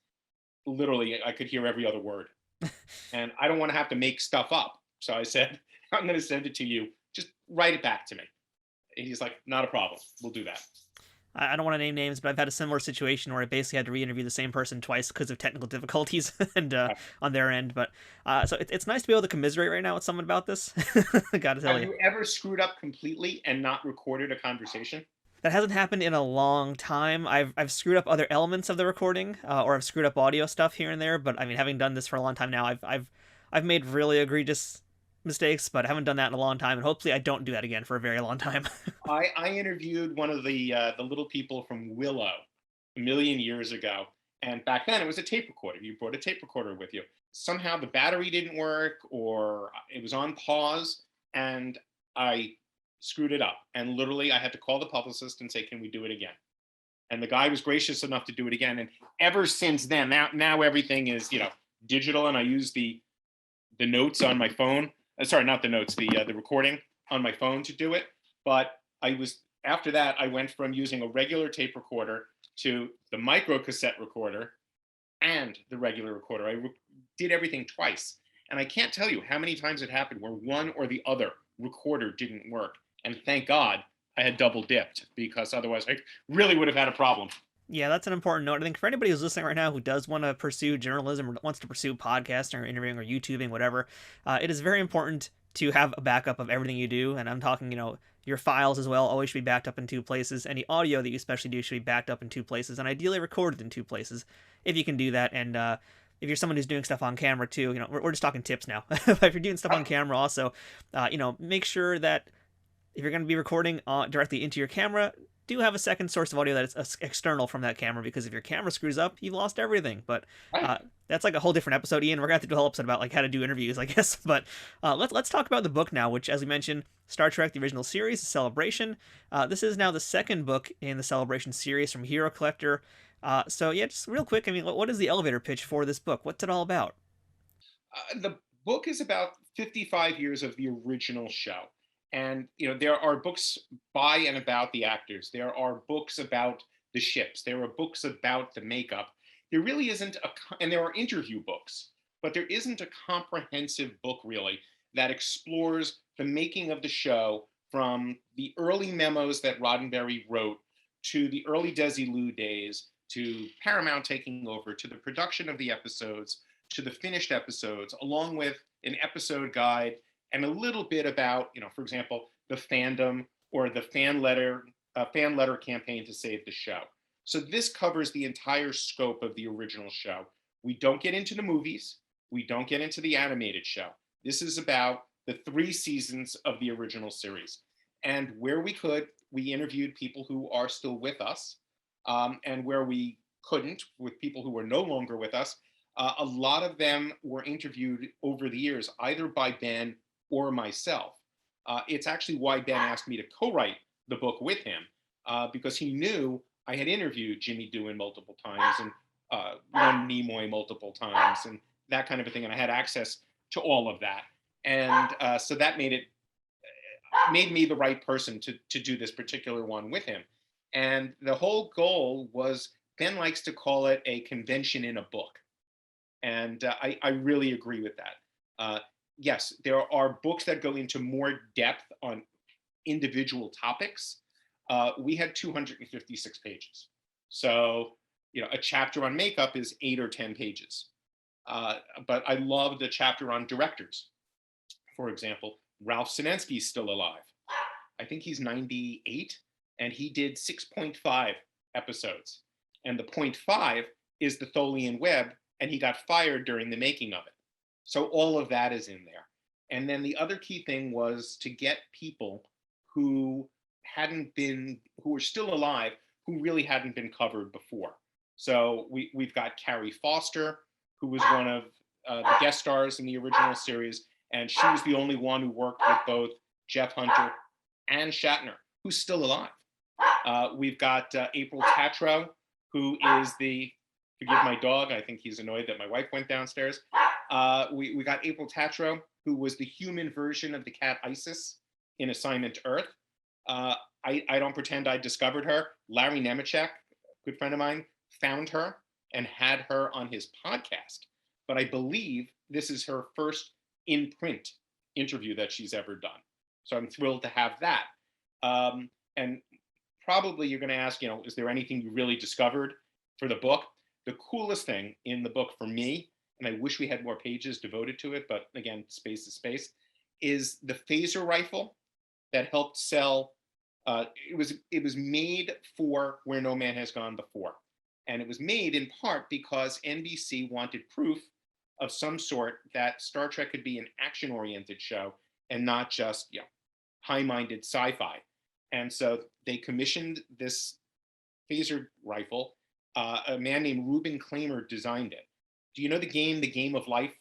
literally I could hear every other word. And I don't want to have to make stuff up. So I said, I'm going to send it to you. Just write it back to me. And he's like, not a problem. We'll do that. I don't want to name names, but I've had a similar situation where I basically had to re-interview the same person twice because of technical difficulties and on their end. But so it's nice to be able to commiserate right now with someone about this. I gotta tell you. Have you ever screwed up completely and not recorded a conversation? That hasn't happened in a long time. I've screwed up other elements of the recording, or I've screwed up audio stuff here and there. But I mean, having done this for a long time now, I've made really egregious mistakes, but I haven't done that in a long time, and hopefully I don't do that again for a very long time. I interviewed one of the little people from Willow a million years ago, and back then it was a tape recorder. You brought a tape recorder with you. Somehow the battery didn't work, or it was on pause, and I screwed it up. And literally I had to call the publicist and say, can we do it again? And the guy was gracious enough to do it again. And ever since then, now everything is digital, and I use the notes on my phone. Sorry, not the notes, the recording on my phone to do it. But after that, I went from using a regular tape recorder to the micro cassette recorder and the regular recorder. I did everything twice. And I can't tell you how many times it happened where one or the other recorder didn't work. And thank God I had double dipped, because otherwise I really would have had a problem. Yeah, that's an important note. I think for anybody who's listening right now who does want to pursue journalism or wants to pursue podcasting or interviewing or YouTubing, whatever, it is very important to have a backup of everything you do. And I'm talking, your files as well always should be backed up in two places. Any audio that you especially do should be backed up in two places, and ideally recorded in two places if you can do that. And if you're someone who's doing stuff on camera too, we're just talking tips now. But if you're doing stuff on camera also, make sure that if you're going to be recording directly into your camera, do have a second source of audio that's external from that camera, because if your camera screws up, you've lost everything. But that's like a whole different episode, Ian. We're going to have to do a whole episode about like how to do interviews, I guess. But let's talk about the book now, which, as we mentioned, Star Trek, the original series, The Celebration. This is now the second book in the Celebration series from Hero Collector. So yeah, just real quick, I mean, what is the elevator pitch for this book? What's it all about? The book is about 55 years of the original show. And, there are books by and about the actors. There are books about the ships. There are books about the makeup. there really isn't and there are interview books, but there isn't a comprehensive book really that explores the making of the show from the early memos that Roddenberry wrote to the early Desilu days, to Paramount taking over, to the production of the episodes, to the finished episodes, along with an episode guide and a little bit about, for example, the fandom or the fan letter campaign to save the show. So this covers the entire scope of the original show. We don't get into the movies. We don't get into the animated show. This is about the 3 seasons of the original series. And where we could, we interviewed people who are still with us. And where we couldn't, with people who were no longer with us, a lot of them were interviewed over the years, either by Ben or myself. It's actually why Ben asked me to co-write the book with him, because he knew I had interviewed Jimmy Doohan multiple times and Leonard Nimoy multiple times and that kind of a thing. And I had access to all of that. And so that made me the right person to do this particular one with him. And the whole goal was, Ben likes to call it a convention in a book. And I really agree with that. Yes, there are books that go into more depth on individual topics. We had 256 pages. So, a chapter on makeup is 8 or 10 pages. But I love the chapter on directors. For example, Ralph Sinensky's still alive. I think he's 98, and he did 6.5 episodes. And the 0.5 is the Tholian web, and he got fired during the making of it. So all of that is in there. And then the other key thing was to get people who were still alive, who really hadn't been covered before. So we've got Carrie Foster, who was one of the guest stars in the original series, and she was the only one who worked with both Jeff Hunter and Shatner, who's still alive. We've got April Tatro, who is forgive my dog, I think he's annoyed that my wife went downstairs. We got April Tatro, who was the human version of the cat Isis in Assignment Earth. I don't pretend I discovered her. Larry Nemechek, a good friend of mine, found her and had her on his podcast. But I believe this is her first in-print interview that she's ever done. So I'm thrilled to have that. And probably you're going to ask, is there anything you really discovered for the book? The coolest thing in the book for me, and I wish we had more pages devoted to it, but again, space is space, is the phaser rifle that helped sell. It was made for Where No Man Has Gone Before. And it was made in part because NBC wanted proof of some sort that Star Trek could be an action-oriented show and not just, high-minded sci-fi. And so they commissioned this phaser rifle. A man named Reuben Klamer designed it. Do you know the Game of Life?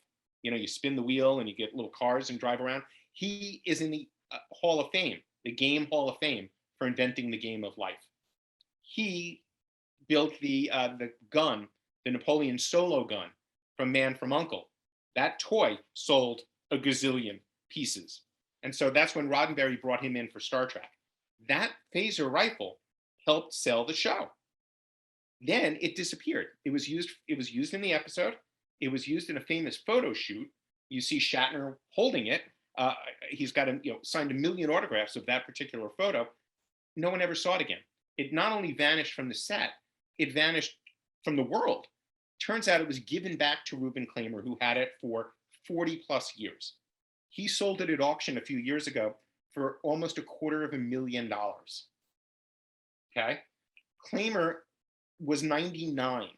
You spin the wheel and you get little cars and drive around. He is in the Hall of Fame, the Game Hall of Fame, for inventing the Game of Life. He built the gun, the Napoleon solo gun from Man from U.N.C.L.E. That toy sold a gazillion pieces. And so that's when Roddenberry brought him in for Star Trek. That phaser rifle helped sell the show. Then it disappeared. It was used in the episode. It was used in a famous photo shoot. You see Shatner holding it. He's got signed 1 million autographs of that particular photo. No one ever saw it again. It not only vanished from the set, it vanished from the world. Turns out it was given back to Reuben Klamer, who had it for 40 plus years. He sold it at auction a few years ago for almost $250,000. Okay. Klamer was 99,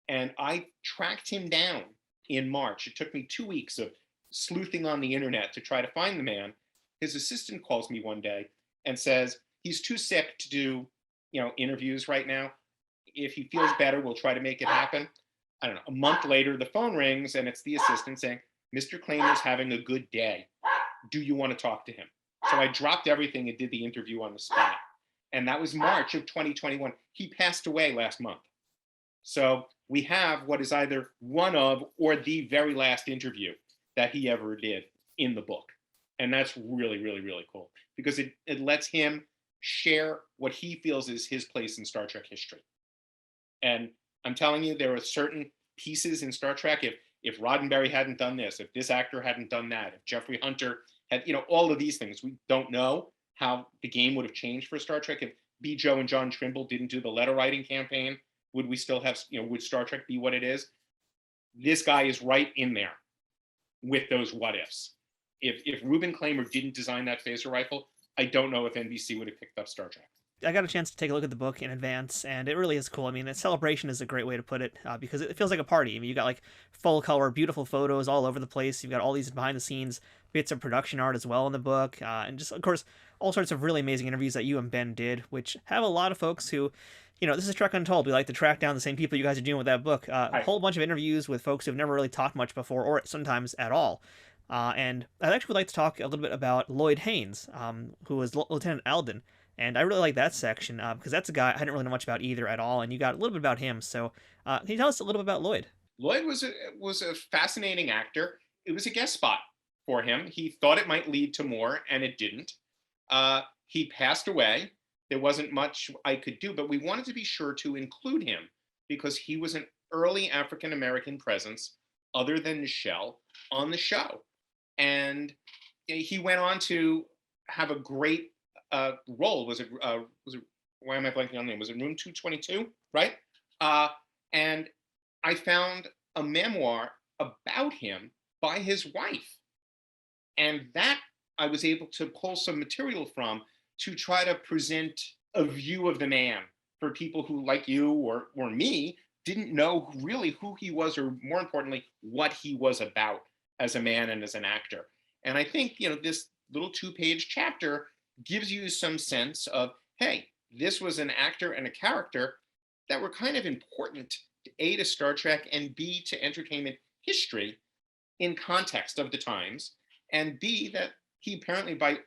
and I tracked him down in March. It took me 2 weeks of sleuthing on the internet to try to find the man. His assistant calls me one day and says he's too sick to do, interviews right now. If he feels better, we'll try to make it happen. I don't know. A month later, the phone rings and it's the assistant saying, Mr. Klamer's having a good day. Do you want to talk to him? So I dropped everything and did the interview on the spot. And that was March of 2021. He passed away last month. So we have what is either one of or the very last interview that he ever did in the book. And that's really, really, really cool because it lets him share what he feels is his place in Star Trek history. And I'm telling you, there are certain pieces in Star Trek. If Roddenberry hadn't done this, if this actor hadn't done that, if Jeffrey Hunter had, all of these things, we don't know how the game would have changed for Star Trek. If B. Joe and John Trimble didn't do the letter writing campaign, would we still have, would Star Trek be what it is? This guy is right in there with those what ifs. If Reuben Klamer didn't design that phaser rifle, I don't know if NBC would have picked up Star Trek. I got a chance to take a look at the book in advance, and it really is cool. I mean, celebration is a great way to put it, because it feels like a party. I mean, you got like full color, beautiful photos all over the place. You've got all these behind the scenes bits of production art as well in the book, and just, of course, all sorts of really amazing interviews that you and Ben did, which have a lot of folks who, this is Trek Untold. We like to track down the same people you guys are doing with that book. A whole bunch of interviews with folks who've never really talked much before, or sometimes at all. And I actually would like to talk a little bit about Lloyd Haynes, who was Lieutenant Alden. And I really like that section because that's a guy I didn't really know much about either at all. And you got a little bit about him. So can you tell us a little bit about Lloyd? Lloyd was a fascinating actor. It was a guest spot for him. He thought it might lead to more, and it didn't. He passed away. There wasn't much I could do, but we wanted to be sure to include him because he was an early African-American presence, other than Nichelle, on the show. And he went on to have a great role. Was it why am I blanking on the name? Was it Room 222, right? And I found a memoir about him by his wife. And that I was able to pull some material from to try to present a view of the man for people who, like you or me, didn't know really who he was, or more importantly, what he was about as a man and as an actor. And I think, this little 2-page chapter gives you some sense of, hey, this was an actor and a character that were kind of important, A, to Star Trek, and B, to entertainment history in context of the times, and B, that he apparently, by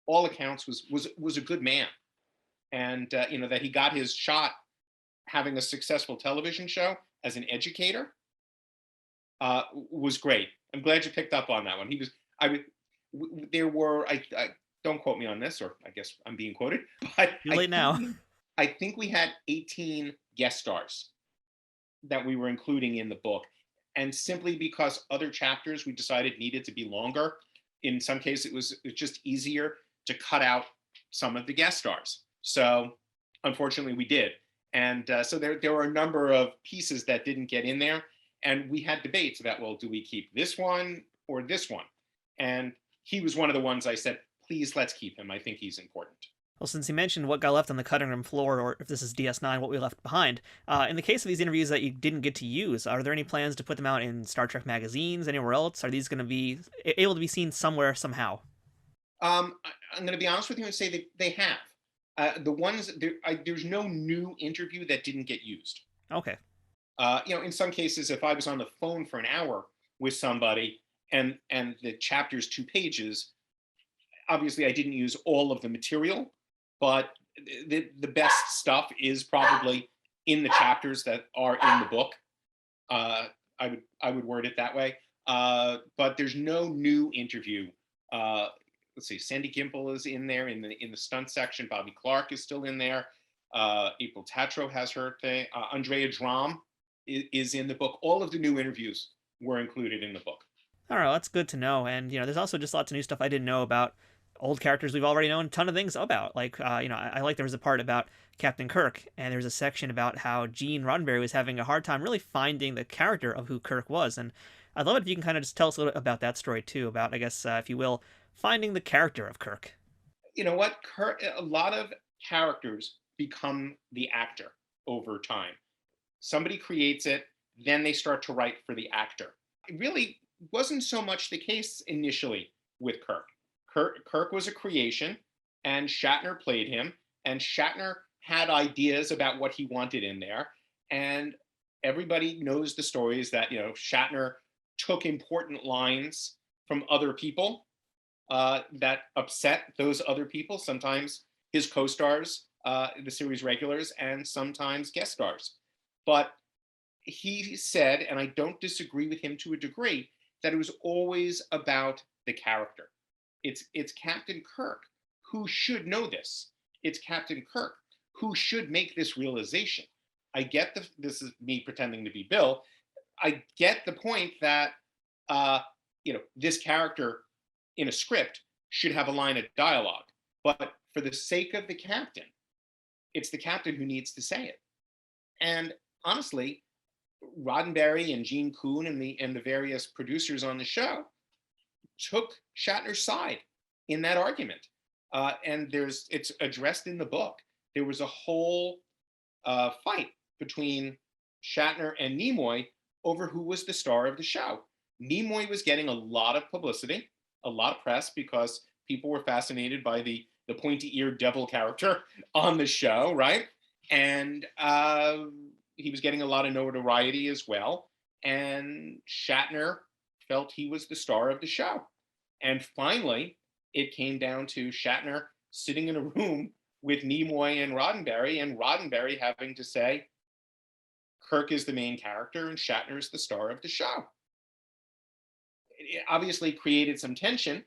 all accounts, was a good man. And, that he got his shot having a successful television show as an educator was great. I'm glad you picked up on that one. I don't quote me on this, or I guess I'm being quoted, but You're late now. I think we had 18 guest stars that we were including in the book. And simply because other chapters we decided needed to be longer, in some cases it was just easier to cut out some of the guest stars. So unfortunately we did. And so there were a number of pieces that didn't get in there. And we had debates about, well, do we keep this one or this one? And he was one of the ones I said, please, let's keep him. I think he's important. Well, since you mentioned what got left on the cutting room floor, or if this is DS9, what we left behind, in the case of these interviews that you didn't get to use, are there any plans to put them out in Star Trek magazines, anywhere else? Are these going to be able to be seen somewhere, somehow? I'm going to be honest with you and say they have. The ones, there's no new interview that didn't get used. Okay. In some cases, if I was on the phone for an hour with somebody and the chapter's 2 pages, obviously I didn't use all of the material, but the best stuff is probably in the chapters that are in the book. I would word it that way. But there's no new interview. Let's see, Sandy Gimple is in there in the stunt section. Bobby Clark is still in there. April Tatro has her thing. Andrea Dram is in the book. All of the new interviews were included in the book. All right, well, that's good to know. And, there's also just lots of new stuff I didn't know about old characters we've already known a ton of things about. Like, I like there was a part about Captain Kirk, and there's a section about how Gene Roddenberry was having a hard time really finding the character of who Kirk was. And I'd love it if you can kind of just tell us a little bit about that story, too, about, I guess, if you will, finding the character of Kirk. You know what? A lot of characters become the actor over time. Somebody creates it, then they start to write for the actor. It really wasn't so much the case initially with Kirk. Kirk was a creation, and Shatner played him, and Shatner had ideas about what he wanted in there. And everybody knows the stories that, Shatner took important lines from other people that upset those other people, sometimes his co-stars, the series regulars, and sometimes guest stars. But he said, and I don't disagree with him to a degree, that it was always about the character. It's Captain Kirk who should know this. It's Captain Kirk who should make this realization. I get this is me pretending to be Bill. I get the point that this character in a script should have a line of dialogue, but for the sake of the captain, it's the captain who needs to say it. And honestly, Roddenberry and Gene Kuhn and the various producers on the show took Shatner's side in that argument, and it's addressed in the book. There was a whole fight between Shatner and Nimoy over who was the star of the show. Nimoy was getting a lot of publicity, a lot of press, because people were fascinated by the pointy-eared devil character on the show, right? And he was getting a lot of notoriety as well. And Shatner felt he was the star of the show. And finally, it came down to Shatner sitting in a room with Nimoy and Roddenberry having to say, Kirk is the main character and Shatner is the star of the show. It obviously created some tension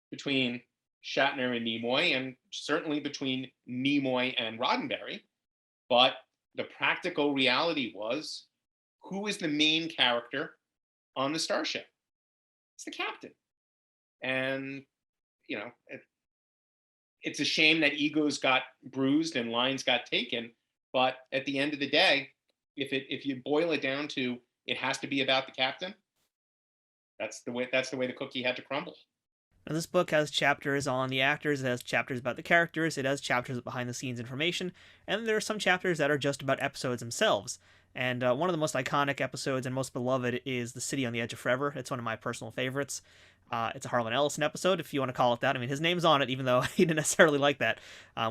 between Shatner and Nimoy, and certainly between Nimoy and Roddenberry. But the practical reality was, who is the main character on the starship? It's the captain. And, it's a shame that egos got bruised and lines got taken. But at the end of the day, if you boil it down to it has to be about the captain, that's the way the cookie had to crumble. Now, this book has chapters on the actors, it has chapters about the characters, it has chapters with behind-the-scenes information, and there are some chapters that are just about episodes themselves. And one of the most iconic episodes and most beloved is The City on the Edge of Forever. It's one of my personal favorites. It's a Harlan Ellison episode, if you want to call it that. I mean, his name's on it, even though he didn't necessarily like that,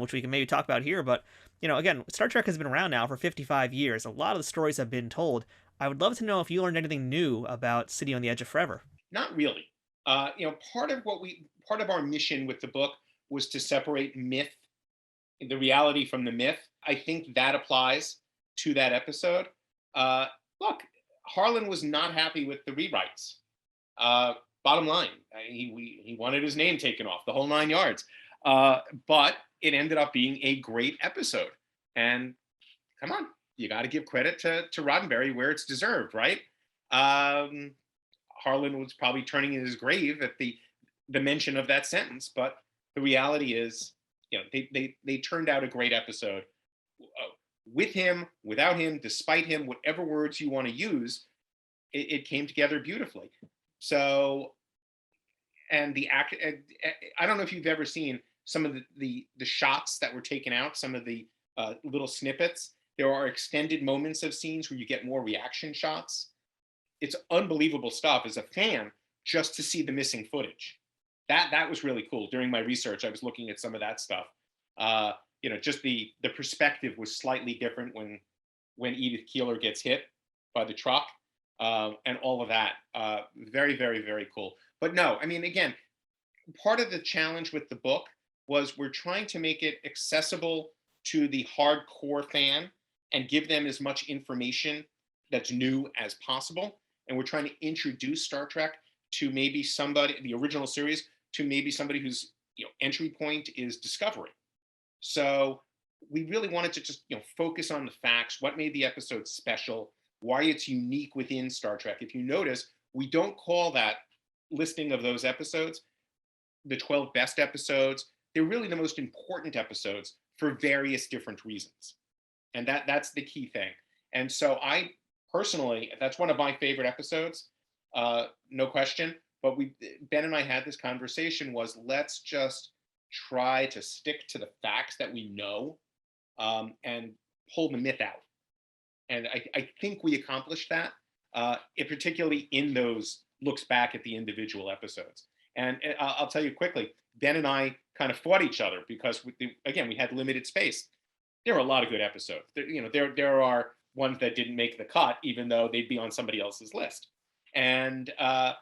which we can maybe talk about here. But, again, Star Trek has been around now for 55 years. A lot of the stories have been told. I would love to know if you learned anything new about City on the Edge of Forever. Not really. Part of our mission with the book was to separate the reality from the myth. I think that applies to that episode. Look, Harlan was not happy with the rewrites. Bottom line, he wanted his name taken off, the whole 9 yards. But it ended up being a great episode. And come on, you got to give credit to Roddenberry where it's deserved, right? Harlan was probably turning in his grave at the mention of that sentence, but the reality is, they turned out a great episode. With him, without him, despite him, whatever words you want to use, it came together beautifully. So, and I don't know if you've ever seen some of the shots that were taken out, some of the little snippets. There are extended moments of scenes where you get more reaction shots. It's unbelievable stuff as a fan, just to see the missing footage. That was really cool. During my research, I was looking at some of that stuff. Just the perspective was slightly different when Edith Keeler gets hit by the truck, and all of that. Very, very, very cool. But no, I mean, again, part of the challenge with the book was we're trying to make it accessible to the hardcore fan and give them as much information that's new as possible. And we're trying to introduce Star Trek to maybe the original series, to maybe somebody whose entry point is discovery. So we really wanted to just focus on the facts, what made the episode special, why it's unique within Star Trek. If you notice, we don't call that listing of those episodes the 12 best episodes. They're really the most important episodes for various different reasons. And that's the key thing. And so I personally, that's one of my favorite episodes, no question. But Ben and I had this conversation was, let's just try to stick to the facts that we know, and pull the myth out. And I think we accomplished that, particularly in those looks back at the individual episodes. And I'll tell you quickly, Ben and I kind of fought each other because, we had limited space. There are a lot of good episodes. There are ones that didn't make the cut, even though they'd be on somebody else's list. And I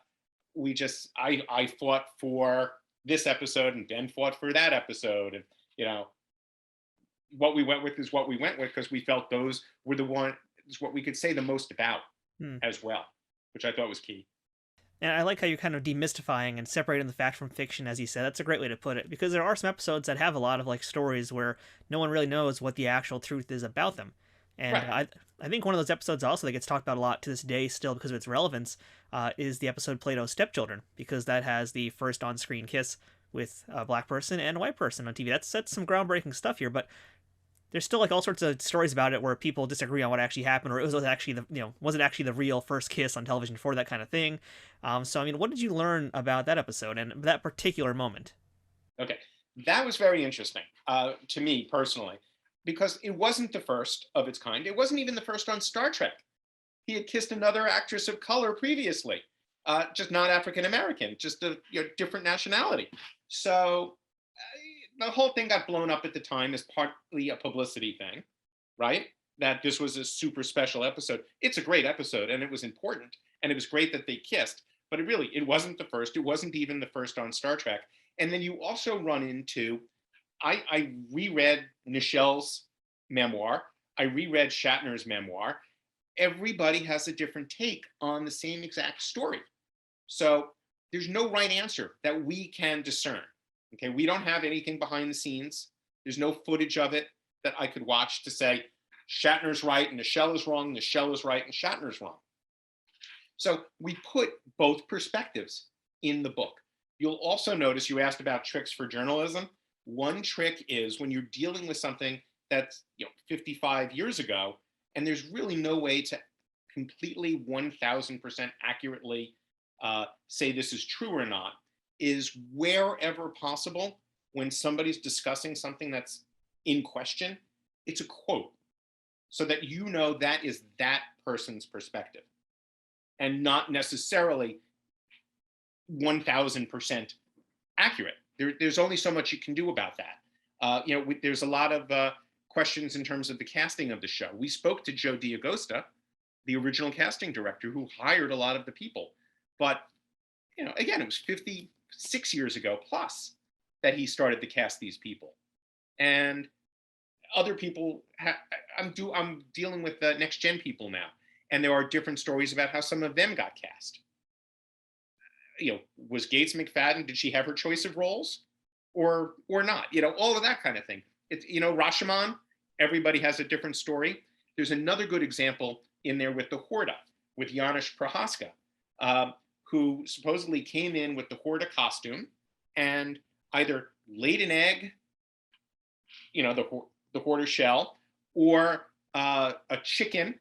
fought for this episode, and Ben fought for that episode. And, what we went with is what we went with, because we felt those were what we could say the most about as well, which I thought was key. And I like how you're kind of demystifying and separating the fact from fiction, as you said. That's a great way to put it, because there are some episodes that have a lot of stories where no one really knows what the actual truth is about them. And Right. I think one of those episodes also that gets talked about a lot to this day still because of its relevance is the episode Plato's Stepchildren, because that has the first on-screen kiss with a black person and a white person on TV. That's some groundbreaking stuff here, but there's still like all sorts of stories about it where people disagree on what actually happened, or it was actually was it actually the real first kiss on television for that kind of thing. So I mean, what did you learn about that episode and that particular moment? Okay. That was very interesting to me personally, because it wasn't the first of its kind. It wasn't even the first on Star Trek. He had kissed another actress of color previously, just not African American, just a different nationality. So the whole thing got blown up at the time as partly a publicity thing, right? That this was a super special episode. It's a great episode, and it was important, and it was great that they kissed. But it wasn't the first. It wasn't even the first on Star Trek. And then you also run into, I reread Nichelle's memoir. I reread Shatner's memoir. Everybody has a different take on the same exact story. So there's no right answer that we can discern. Okay, we don't have anything behind the scenes. There's no footage of it that I could watch to say Shatner's right and Nichelle is wrong, Nichelle is right and Shatner's wrong. So we put both perspectives in the book. You'll also notice you asked about tricks for journalism. One trick is when you're dealing with something that's 55 years ago, and there's really no way to completely 1000% accurately say this is true or not, is wherever possible, when somebody's discussing something that's in question, it's a quote, so that that is that person's perspective and not necessarily 1000% accurate. There's only so much you can do about that. There's a lot of questions in terms of the casting of the show. We spoke to Joe D'Agosta, the original casting director, who hired a lot of the people. But, again, it was 56 years ago plus that he started to cast these people. And other people, I'm dealing with the next gen people now. And there are different stories about how some of them got cast. Was Gates McFadden, did she have her choice of roles or not? All of that kind of thing. It's, Rashomon, everybody has a different story. There's another good example in there with the Horda, with Janusz Prohaska, who supposedly came in with the Horda costume and either laid an egg, the Horda shell, or a chicken,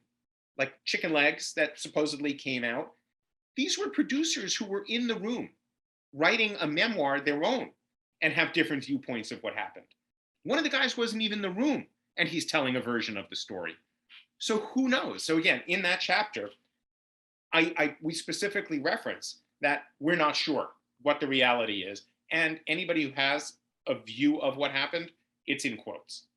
like chicken legs that supposedly came out. These were producers who were in the room writing a memoir their own and have different viewpoints of what happened. One of the guys wasn't even in the room and he's telling a version of the story. So who knows? So again, in that chapter, we specifically reference that we're not sure what the reality is. And anybody who has a view of what happened, it's in quotes.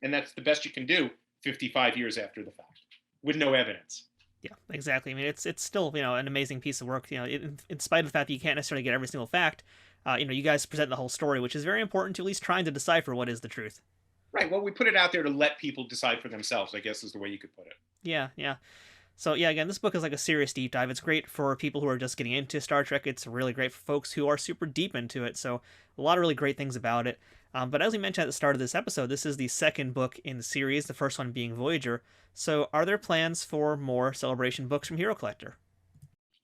And that's the best you can do 55 years after the fact with no evidence. Yeah, exactly. I mean, it's still an amazing piece of work. In spite of the fact that you can't necessarily get every single fact, you guys present the whole story, which is very important to at least trying to decipher what is the truth. Right. Well, we put it out there to let people decide for themselves, I guess is the way you could put it. Yeah, yeah. So yeah, again, this book is like a serious deep dive. It's great for people who are just getting into Star Trek. It's really great for folks who are super deep into it. So a lot of really great things about it. But as we mentioned at the start of this episode, this is the second book in the series, the first one being Voyager. So are there plans for more Celebration books from Hero Collector?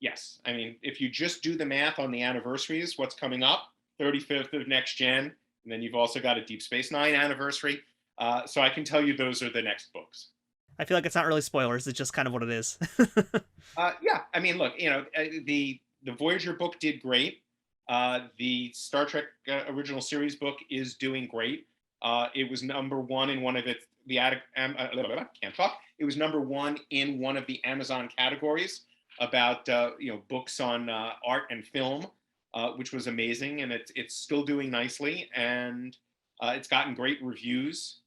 Yes. I mean, if you just do the math on the anniversaries, what's coming up, 35th of Next Gen, and then you've also got a Deep Space Nine anniversary. So I can tell you those are the next books. I feel like it's not really spoilers. It's just kind of what it is. Yeah. I mean, look, the Voyager book did great. The Star Trek original series book is doing great. It was number one in one of its can't talk. It was number one in one of the Amazon categories about books on art and film, which was amazing, and it's still doing nicely, and it's gotten great reviews.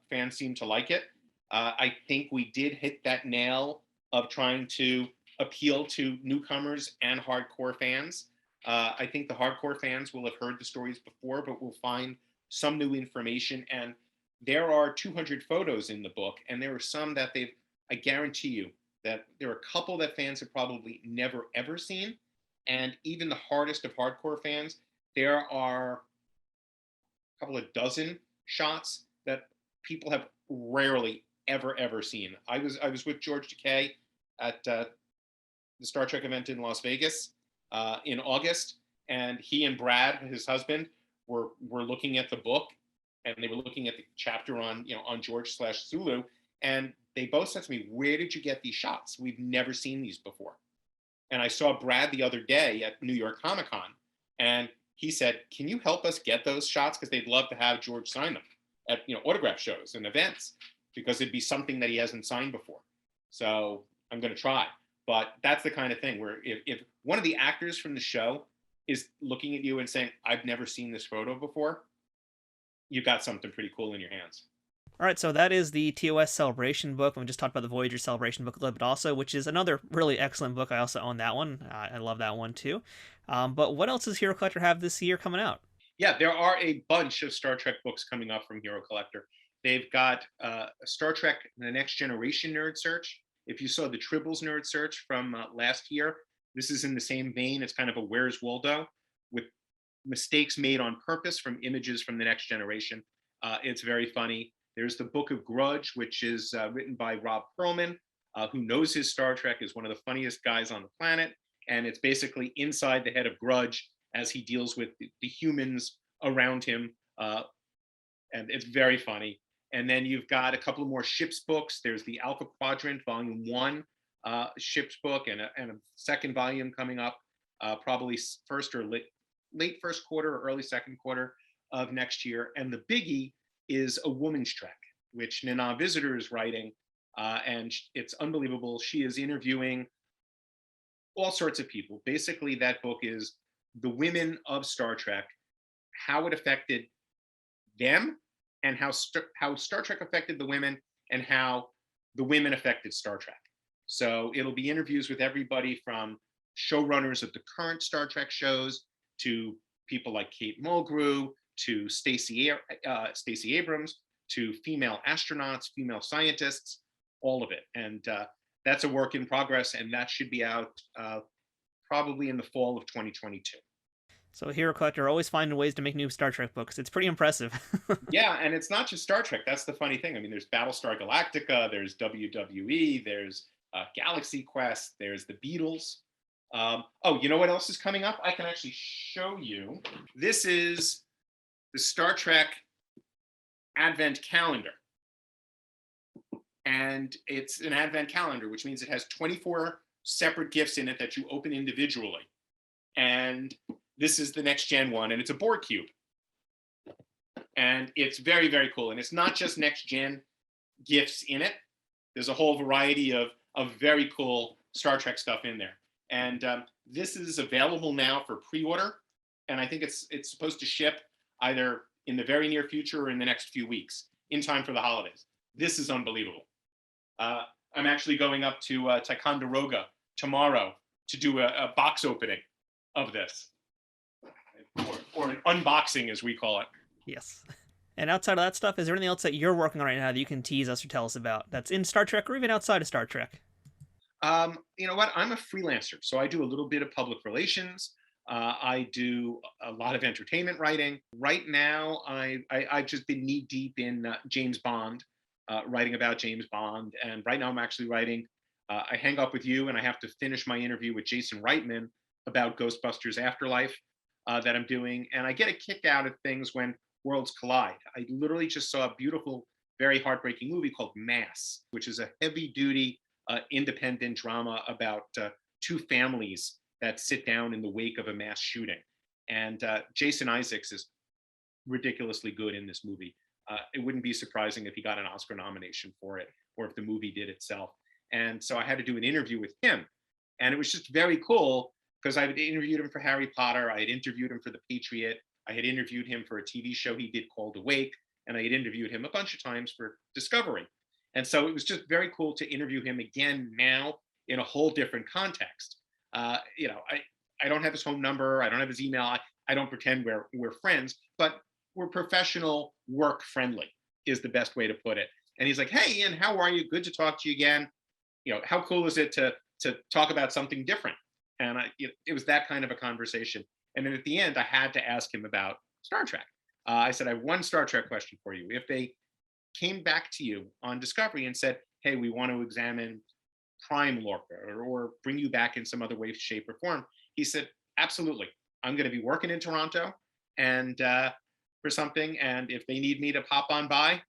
Fans seem to like it. I think we did hit that nail of trying to appeal to newcomers and hardcore fans. I think the hardcore fans will have heard the stories before, but will find some new information. And there are 200 photos in the book, and there are some that I guarantee you that there are a couple that fans have probably never, ever seen. And even the hardest of hardcore fans, there are a couple of dozen shots that people have rarely, ever seen. I was with George Takei at the Star Trek event in Las Vegas in August, and he and Brad, his husband, were looking at the book, and they were looking at the chapter on George/Sulu, and they both said to me, "Where did you get these shots? We've never seen these before." And I saw Brad the other day at New York Comic Con, and he said, "Can you help us get those shots? Because they'd love to have George sign them at autograph shows and events, because it'd be something that he hasn't signed before." So I'm going to try. But that's the kind of thing where if one of the actors from the show is looking at you and saying, "I've never seen this photo before," you've got something pretty cool in your hands. All right, so that is the TOS Celebration book. We just talked about the Voyager Celebration book a little bit also, which is another really excellent book. I also own that one. I love that one too. But what else does Hero Collector have this year coming out? Yeah, there are a bunch of Star Trek books coming up from Hero Collector. They've got Star Trek The Next Generation Nerd Search. If you saw the Tribbles Nerd Search from last year, this is in the same vein. It's kind of a Where's Waldo with mistakes made on purpose from images from The Next Generation. It's very funny. There's the Book of Grudge, which is written by Rob Perlman, who knows his Star Trek, is one of the funniest guys on the planet. And it's basically inside the head of Grudge as he deals with the humans around him. And it's very funny. And then you've got a couple of more ships books. There's the Alpha Quadrant Volume 1 ships book and a second volume coming up, probably first or late first quarter or early second quarter of next year. And the biggie is A Woman's Trek, which Nana Visitor is writing. And it's unbelievable. She is interviewing all sorts of people. Basically, that book is the women of Star Trek, how it affected them, and how Star Trek affected the women, and how the women affected Star Trek. So it'll be interviews with everybody from showrunners of the current Star Trek shows to people like Kate Mulgrew, to Stacey Abrams, to female astronauts, female scientists, all of it. And that's a work in progress, and that should be out probably in the fall of 2022. So Hero Collector always finding ways to make new Star Trek books. It's pretty impressive. Yeah, and it's not just Star Trek. That's the funny thing. I mean, there's Battlestar Galactica, there's WWE, there's Galaxy Quest, there's the Beatles. Oh, you know what else is coming up? I can actually show you. This is the Star Trek Advent Calendar. And it's an Advent calendar, which means it has 24 separate gifts in it that you open individually. And this is the Next Gen one, and it's a Borg cube. And it's very, very cool. And it's not just Next Gen gifts in it. There's a whole variety of very cool Star Trek stuff in there. And this is available now for pre-order. And I think it's supposed to ship either in the very near future or in the next few weeks, in time for the holidays. This is unbelievable. I'm actually going up to Ticonderoga tomorrow to do a box opening of this, or an unboxing, as we call it. Yes. And outside of that stuff, is there anything else that you're working on right now that you can tease us or tell us about that's in Star Trek or even outside of Star Trek? You know what? I'm a freelancer, so I do a little bit of public relations. I do a lot of entertainment writing. Right now, I've just been knee deep in James Bond, writing about James Bond. And right now I'm actually writing, I hang up with you and I have to finish my interview with Jason Reitman about Ghostbusters Afterlife that I'm doing. And I get a kick out of things when worlds collide. I literally just saw a beautiful, very heartbreaking movie called Mass, which is a heavy duty independent drama about two families that sit down in the wake of a mass shooting. And Jason Isaacs is ridiculously good in this movie. It wouldn't be surprising if he got an Oscar nomination for it, or if the movie did itself. And so I had to do an interview with him. And it was just very cool because I had interviewed him for Harry Potter. I had interviewed him for The Patriot. I had interviewed him for a TV show he did called Awake. And I had interviewed him a bunch of times for Discovery. And so it was just very cool to interview him again now in a whole different context. You know, I don't have his home number. I don't have his email. I don't pretend we're friends, but we're professional, work friendly is the best way to put it. And he's like, "Hey, Ian, how are you? Good to talk to you again. You know, how cool is it to talk about something different?" And it was that kind of a conversation. And then at the end, I had to ask him about Star Trek. I said, "I have one Star Trek question for you. If came back to you on Discovery and said, hey, we want to examine Prime Lorca or bring you back in some other way, shape, or form, he said, absolutely. I'm going to be working in Toronto and for something. And if they need me to pop on by,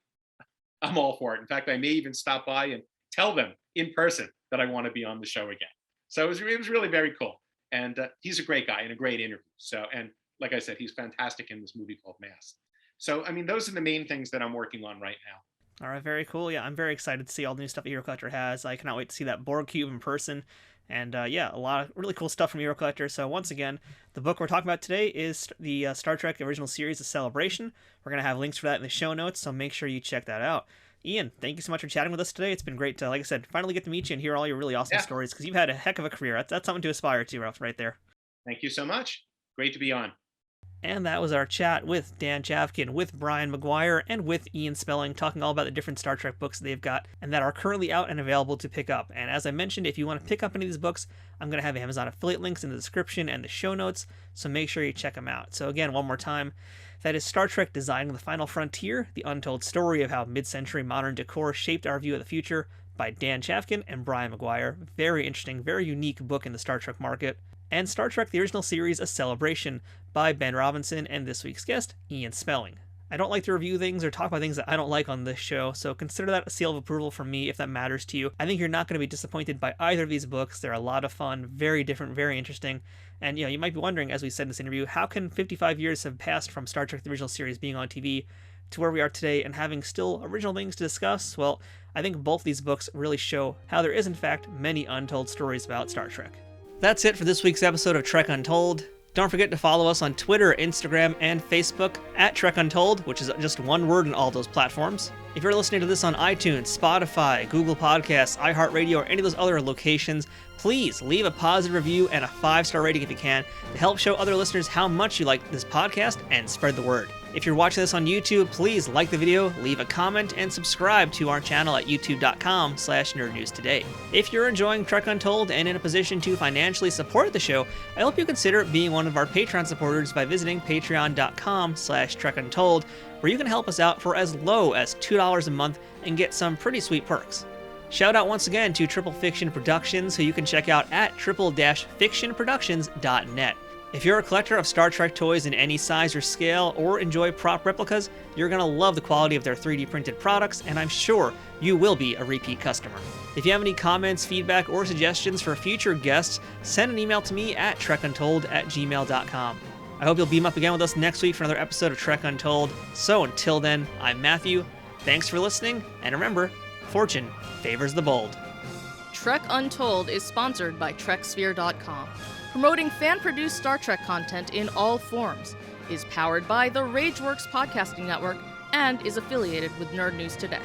I'm all for it. In fact, I may even stop by and tell them in person that I want to be on the show again. So it was really very cool. And he's a great guy and a great interview. So, and like I said, he's fantastic in this movie called Mask. So, I mean, those are the main things that I'm working on right now. All right, very cool. Yeah, I'm very excited to see all the new stuff that Hero Collector has. I cannot wait to see that Borg Cube in person. And yeah, a lot of really cool stuff from Hero Collector. So once again, the book we're talking about today is the Star Trek original series, The Celebration. We're going to have links for that in the show notes, so make sure you check that out. Ian, thank you so much for chatting with us today. It's been great to, like I said, finally get to meet you and hear all your really awesome stories, because you've had a heck of a career. That's something to aspire to, Ralph, right there. Thank you so much. Great to be on. And that was our chat with Dan Chavkin, with Brian McGuire, and with Ian Spelling, talking all about the different Star Trek books they've got and that are currently out and available to pick up. And as I mentioned, if you want to pick up any of these books, I'm going to have Amazon affiliate links in the description and the show notes, so make sure you check them out. So again, one more time, that is Star Trek Designing the Final Frontier, the untold story of how mid-century modern decor shaped our view of the future, by Dan Chavkin and Brian McGuire. Very interesting, very unique book in the Star Trek market. And Star Trek the Original Series, A Celebration, by Ben Robinson and this week's guest, Ian Spelling. I don't like to review things or talk about things that I don't like on this show, so consider that a seal of approval from me if that matters to you. I think you're not going to be disappointed by either of these books. They're a lot of fun, very different, very interesting. And you might be wondering, as we said in this interview, how can 55 years have passed from Star Trek the Original Series being on TV to where we are today and having still original things to discuss? Well, I think both these books really show how there is, in fact, many untold stories about Star Trek. That's it for this week's episode of Trek Untold. Don't forget to follow us on Twitter, Instagram, and Facebook at Trek Untold, which is just one word in all those platforms. If you're listening to this on iTunes, Spotify, Google Podcasts, iHeartRadio, or any of those other locations, please leave a positive review and a 5-star rating if you can to help show other listeners how much you like this podcast and spread the word. If you're watching this on YouTube, please like the video, leave a comment, and subscribe to our channel at youtube.com/nerdnewstoday. If you're enjoying Trek Untold and in a position to financially support the show, I hope you consider being one of our Patreon supporters by visiting patreon.com/trekuntold, where you can help us out for as low as $2 a month and get some pretty sweet perks. Shout out once again to Triple Fiction Productions, who you can check out at triple-fictionproductions.net. If you're a collector of Star Trek toys in any size or scale, or enjoy prop replicas, you're going to love the quality of their 3D printed products, and I'm sure you will be a repeat customer. If you have any comments, feedback, or suggestions for future guests, send an email to me at trekuntold@gmail.com. I hope you'll beam up again with us next week for another episode of Trek Untold. So until then, I'm Matthew. Thanks for listening, and remember, fortune favors the bold. Trek Untold is sponsored by TrekSphere.com, promoting fan-produced Star Trek content in all forms, is powered by the RageWorks podcasting network, and is affiliated with Nerd News Today.